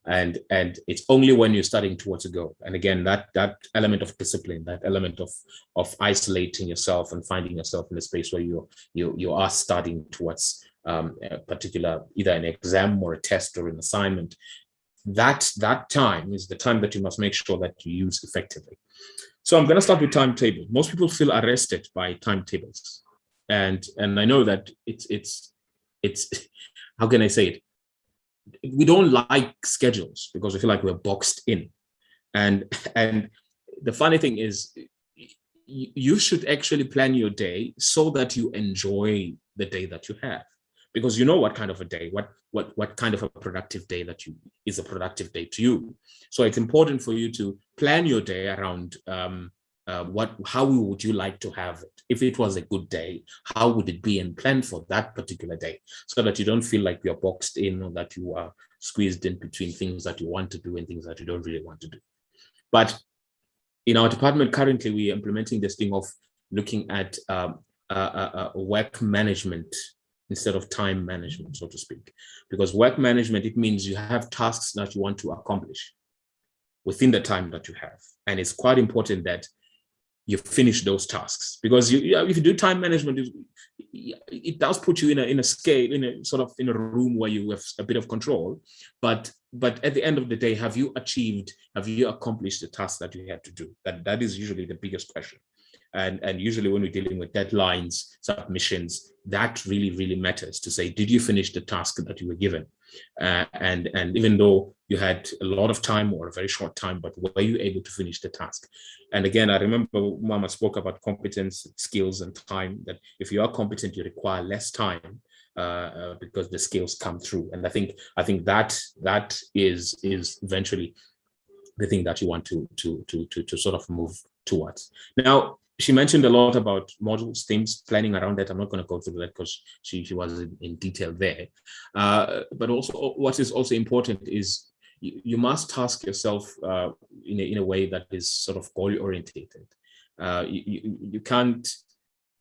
And it's only when you're studying towards a goal. And again, that element of discipline, that element of isolating yourself and finding yourself in a space where you are studying towards a particular, either an exam or a test or an assignment, that time is the time that you must make sure that you use effectively. So I'm going to start with timetable. Most people feel arrested by timetables, and I know that it's how can I say it? We don't like schedules because we feel like we're boxed in, and the funny thing is, you should actually plan your day so that you enjoy the day that you have, because you know what kind of a day, what kind of a productive day is a productive day to you. So it's important for you to plan your day around how would you like to have it. If it was a good day, how would it be, and plan for that particular day, so that you don't feel like you're boxed in, or that you are squeezed in between things that you want to do and things that you don't really want to do. But in our department currently, we are implementing this thing of looking at work management instead of time management, so to speak. Because work management, it means you have tasks that you want to accomplish within the time that you have. And it's quite important that you finish those tasks, because if you do time management, it does put you in a scale, in a room where you have a bit of control. But at the end of the day, have you accomplished the task that you had to do? That is usually the biggest question. And usually when we're dealing with deadlines, submissions, that really matters, to say, did you finish the task that you were given? And even though you had a lot of time or a very short time, but were you able to finish the task? And again, I remember Mama spoke about competence, skills, and time, that if you are competent, you require less time because the skills come through. And I think that is eventually the thing that you want to sort of move towards. Now, she mentioned a lot about modules, themes, planning around that. I'm not going to go through that because she was in detail there. But also, what is also important is you must task yourself in a way that is sort of goal orientated. You can't,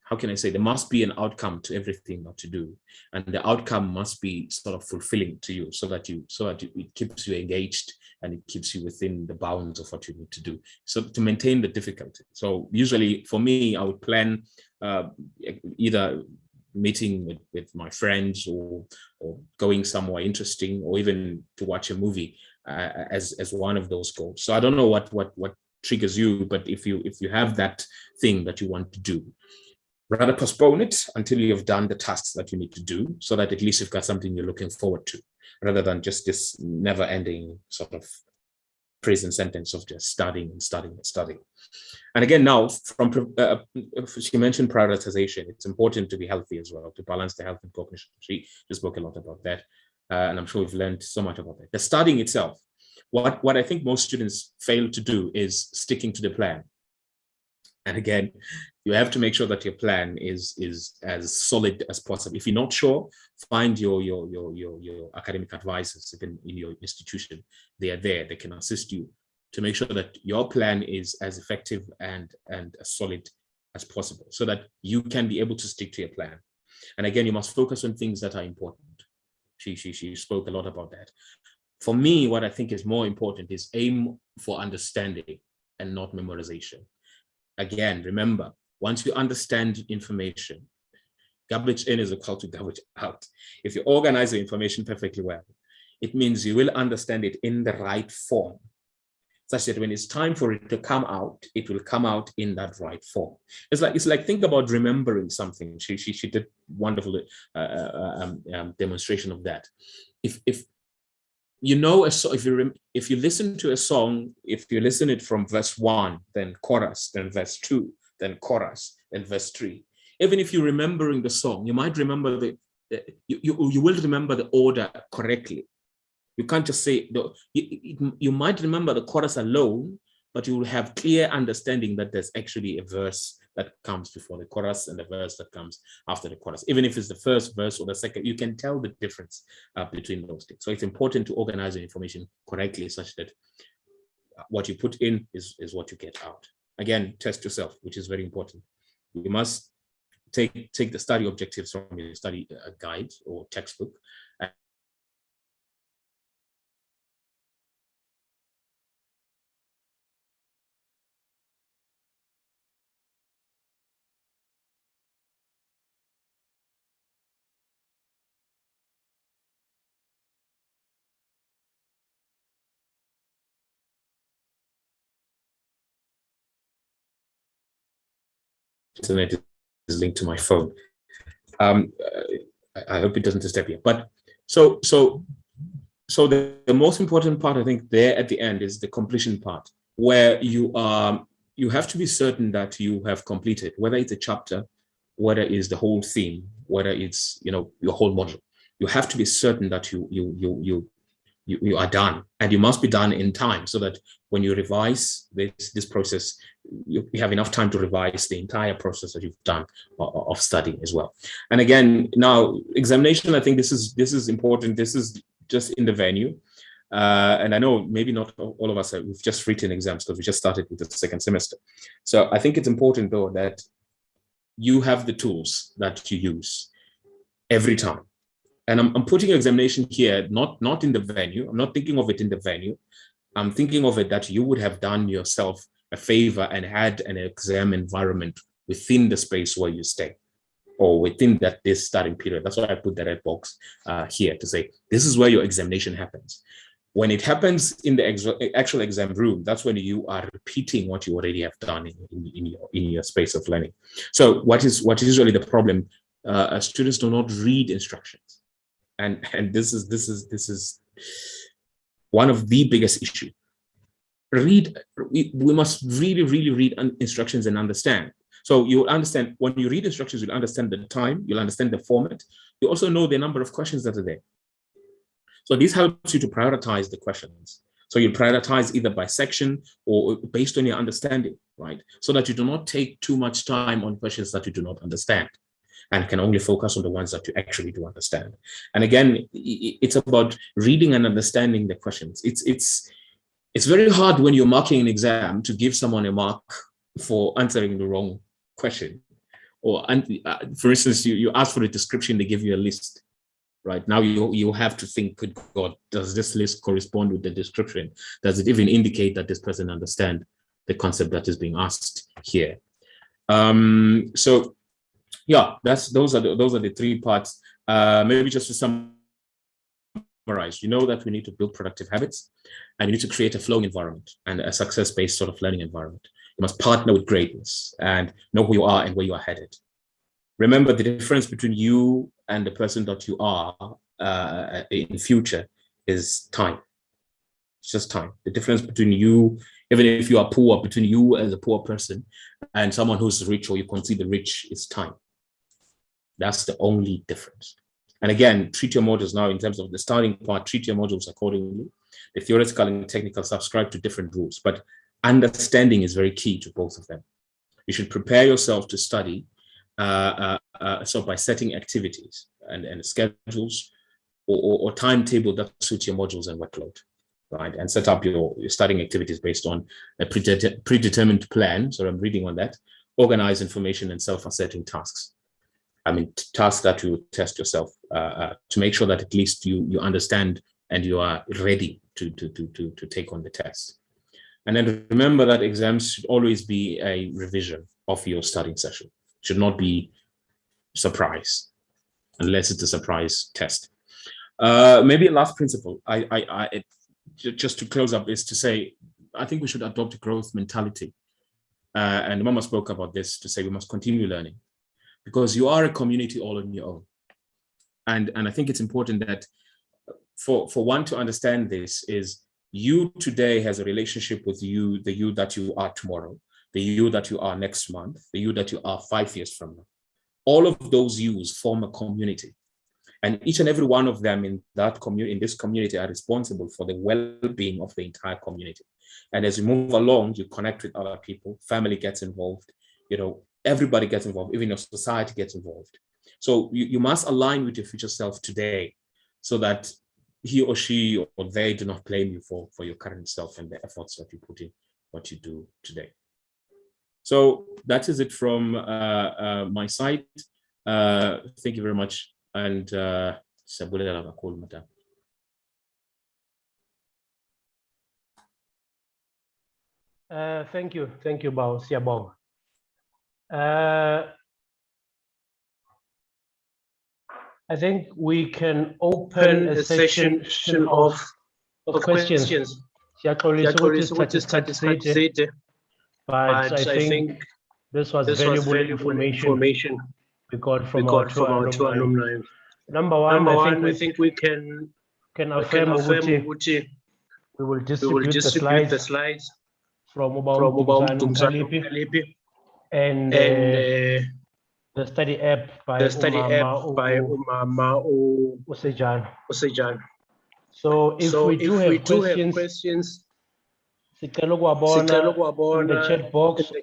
how can I say, there must be an outcome to everything that you do, and the outcome must be sort of fulfilling to you, so that it keeps you engaged and it keeps you within the bounds of what you need to do. So to maintain the difficulty. So usually for me, I would plan either meeting with my friends or going somewhere interesting, or even to watch a movie as one of those goals. So I don't know what triggers you, but if you have that thing that you want to do, rather postpone it until you have done the tasks that you need to do, so that at least you've got something you're looking forward to, rather than just this never-ending sort of prison sentence of just studying and studying and studying. And again, now, she mentioned prioritization. It's important to be healthy as well, to balance the health and cognition. She spoke a lot about that, and I'm sure we've learned so much about that. The studying itself, what I think most students fail to do is sticking to the plan. And again, you have to make sure that your plan is as solid as possible. If you're not sure, find your academic advisors in your institution. They are there. They can assist you to make sure that your plan is as effective and as solid as possible, so that you can be able to stick to your plan. And again, you must focus on things that are important. She spoke a lot about that. For me, what I think is more important is aim for understanding and not memorization. Again, remember, once you understand information, garbage in is equal to garbage out. If you organize the information perfectly well, it means you will understand it in the right form, such that when it's time for it to come out, it will come out in that right form. It's like think about remembering something. She did wonderful demonstration of that. If you know a song, if you listen to a song, if you listen it from verse 1, then chorus, then verse 2, then chorus, then verse 3. Even if you're remembering the song, you might remember you will remember the order correctly. You can't just say, you might remember the chorus alone, but you will have clear understanding that there's actually a verse that comes before the chorus and a verse that comes after the chorus. Even if it's the first verse or the second, you can tell the difference between those things. So it's important to organize the information correctly such that what you put in is what you get out. Again, test yourself, which is very important. You must take the study objectives from your study guide or textbook. Internet is linked to my phone. I hope it doesn't disturb you. But so the most important part, I think, there at the end is the completion part, where you have to be certain that you have completed, whether it's a chapter, whether it's the whole theme, whether it's your whole module. You have to be certain that you are done, and you must be done in time, so that when you revise this process, you have enough time to revise the entire process that you've done of studying as well. And again, now examination, I think this is important. This is just in the venue. And I know maybe not all of us we've just written exams because we just started with the second semester. So I think it's important though that you have the tools that you use every time. And I'm putting examination here, not in the venue. I'm not thinking of it in the venue. I'm thinking of it that you would have done yourself a favor and had an exam environment within the space where you stay, or within this studying period. That's why I put the red box here to say, this is where your examination happens. When it happens in the actual exam room, that's when you are repeating what you already have done in your space of learning. So what is usually the problem? Students do not read instructions. And this is one of the biggest issues. We must really read instructions and understand. So you'll understand, when you read instructions, you'll understand the time, you'll understand the format. You also know the number of questions that are there. So this helps you to prioritize the questions. So you prioritize either by section or based on your understanding, right? So that you do not take too much time on questions that you do not understand, and can only focus on the ones that you actually do understand. And again, it's about reading and understanding the questions. It's very hard when you're marking an exam to give someone a mark for answering the wrong question. Or for instance, you ask for a description, they give you a list, right? Now you have to think, good God, does this list correspond with the description? Does it even indicate that this person understands the concept that is being asked here? So yeah, those are the three parts. Maybe just to summarize, you know that we need to build productive habits, and you need to create a flowing environment and a success-based sort of learning environment. You must partner with greatness and know who you are and where you are headed. Remember, the difference between you and the person that you are in future is time. It's just time. The difference between you, even if you are poor, between you as a poor person and someone who's rich or you consider rich, is time. That's the only difference. And again, treat your modules now in terms of the starting part, treat your modules accordingly. The theoretical and technical subscribe to different rules, but understanding is very key to both of them. You should prepare yourself to study so by setting activities and schedules or timetable that suits your modules and workload, right? And set up your studying activities based on a predetermined plan. So I'm reading on that. Organize information and self-asserting tasks. I mean, tasks that you test yourself to make sure that at least you understand and you are ready to take on the test. And then remember that exams should always be a revision of your studying session. It should not be surprise, unless it's a surprise test. Maybe a last principle, just to close up, is to say, I think we should adopt a growth mentality. And Mama spoke about this, to say we must continue learning, because you are a community all on your own. And I think it's important that for one to understand this is, you today has a relationship with you, the you that you are tomorrow, the you that you are next month, the you that you are 5 years from now. All of those yous form a community. And each and every one of them in this community are responsible for the well-being of the entire community. And as you move along, you connect with other people, family gets involved, everybody gets involved, even your society gets involved. So you must align with your future self today, so that he or she or they do not blame you for your current self and the efforts that you put in what you do today. So that is it from my side. Thank you very much. And thank you, Bao Siabong. I think we can open a session of questions. But I think this was valuable information we got from our two alumni. Number one, I think we can affirm we will distribute the slides from Kalipi and the study app by Umama Usejan. So if we do have questions, in the chat box or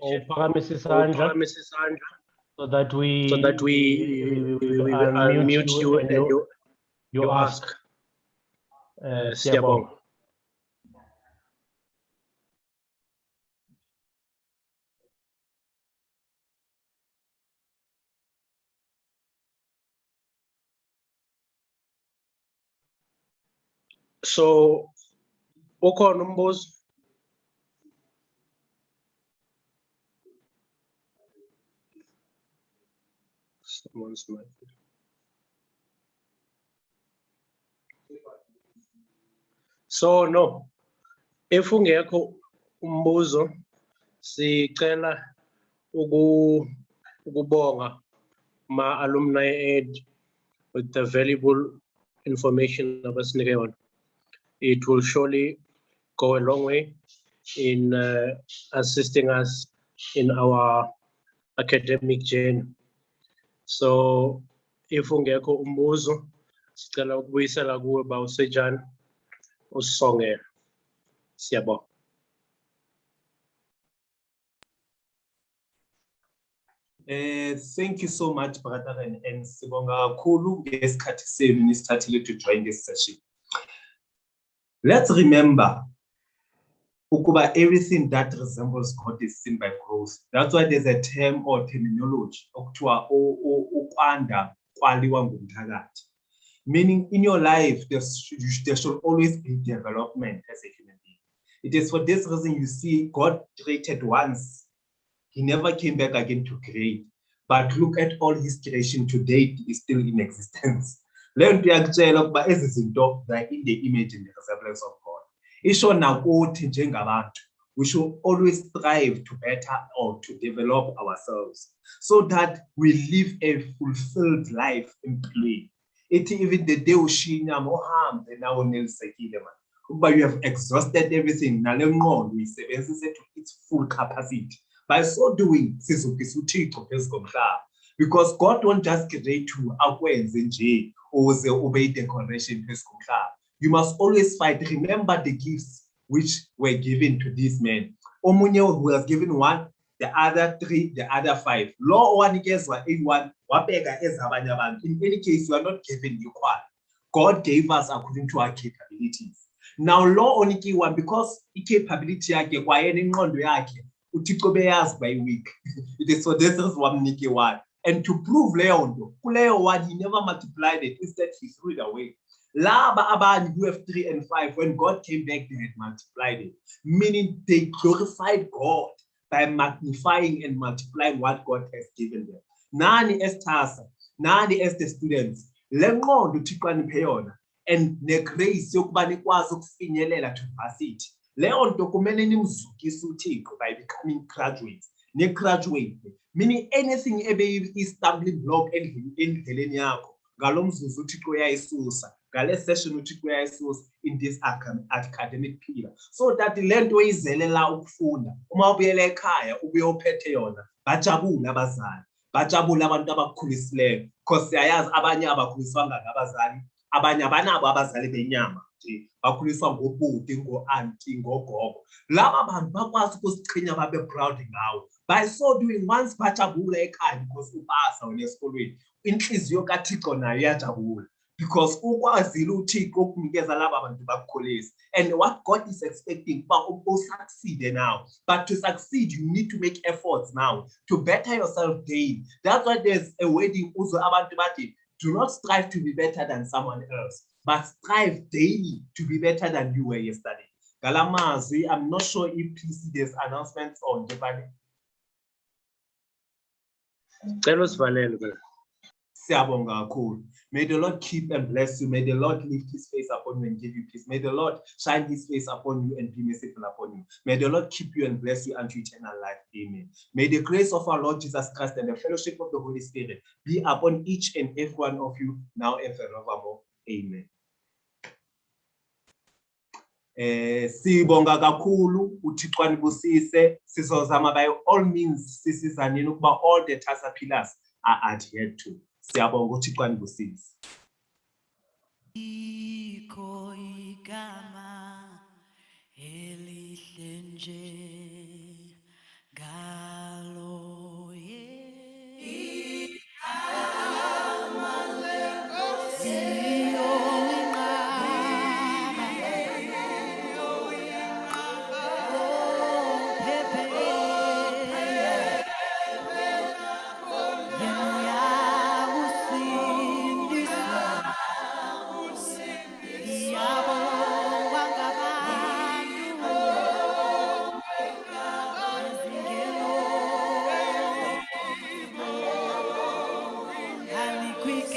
so that we unmute you and you ask. Siabong. So, Oko numbers. Someone's mic. So no, if ungekho umbuzo, sicela ukubonga ma alumni aid with the valuable information abasinike yona. It will surely go a long way in assisting us in our academic journey. So if ungekho umbuzo, sicela ukubuyisela kuwe Bawusejani usongela. Siyabonga. Thank you so much, brother, and sibonga kakhulu ngesikhathi senu nisithathile to join this session. Let's remember, ukuba everything that resembles God is seen by growth. That's why there's a term or terminology okuthiwa ukwanda kwaliwa ngumthakathi. Meaning in your life, there should always be development as a human being. It is for this reason you see God created once. He never came back again to create. But look at all his creation to date is still in existence. Learn to yakutshela ukuba ezi zinto they in the image and the resemblance of God. Isho nakuthi njengabantu, we should always strive to better or to develop ourselves so that we live a fulfilled life in play. Even the day ushinya mohambe nawo nelisekile man. Ukuba you have exhausted everything, nale ngqondo uyisebenzise to its full capacity. By so doing, because God won't just create you or obey decoration. You must always fight. Remember the gifts which were given to this man. Omunye who was given one, the other 3, the other 5. Law one gets what everyone. In any case, you are not given equal. God gave us according to our capabilities. Now, law only one because capability by week. It is for this is one Niki one. And to prove Leondo, Kuleo one, he never multiplied it, instead he threw it away. Laba Aban, you have 3 and 5. When God came back, they had multiplied it. Meaning they glorified God by magnifying and multiplying what God has given them. Nani as TASA, nani as the students. Lengondo Tikwan Peona. and negrace yokuba nikwazi ukufinyelela to varsity. Leyo nto kumele nimzukise uThixo by becoming graduates. Ne-graduate, meaning anything ebe i-stumbling block endleleni yakho, ngalo mzuzu uThixo uyayisusa, ngale session uThixo uyayisusa in this academic pillar. So that le nto izelela ukufunda, uma ubuyela ekhaya ubuye uphethe yona, bajabule abazali, bajabule abantu abakukhulisileyo, because siyayazi abanye abakhuliswanga ngabazali, abanye abanabo abazali benyama nje, bakhuliswa ngobhuti, ngo-auntie, ngogogo. Laba bantu bakwazi ukusichinya babe proud ngawe. By so doing, once bajabula ekhaya because upasa wena esikolweni, inhliziyo kaThixo nayo iyajabula because ukwazile uThixo ukunikeza laba bantu bakukhulisa. And what God is expecting for succeed now. But to succeed, you need to make efforts now to better yourself daily. That's why there's a wedding uzo abantu bathi, do not strive to be better than someone else, but strive daily to be better than you were yesterday. Galamazi, I'm not sure if PC there's announcements on Japan. Siyabonga kakhulu. May the Lord keep and bless you. May the Lord lift his face upon you and give you peace. May the Lord shine his face upon you and be merciful upon you. May the Lord keep you and bless you unto eternal life. Amen. May the grace of our Lord Jesus Christ and the fellowship of the Holy Spirit be upon each and every one of you now and forevermore. Amen. Sibonga kakhulu uThixo anibusise. Sizozama by all means sisizanini ukuba all the TASA pillars are adhered to. Siyabonga uThixo anibusise. Ikho igama elihle nje ngalo igama lenkosi Quick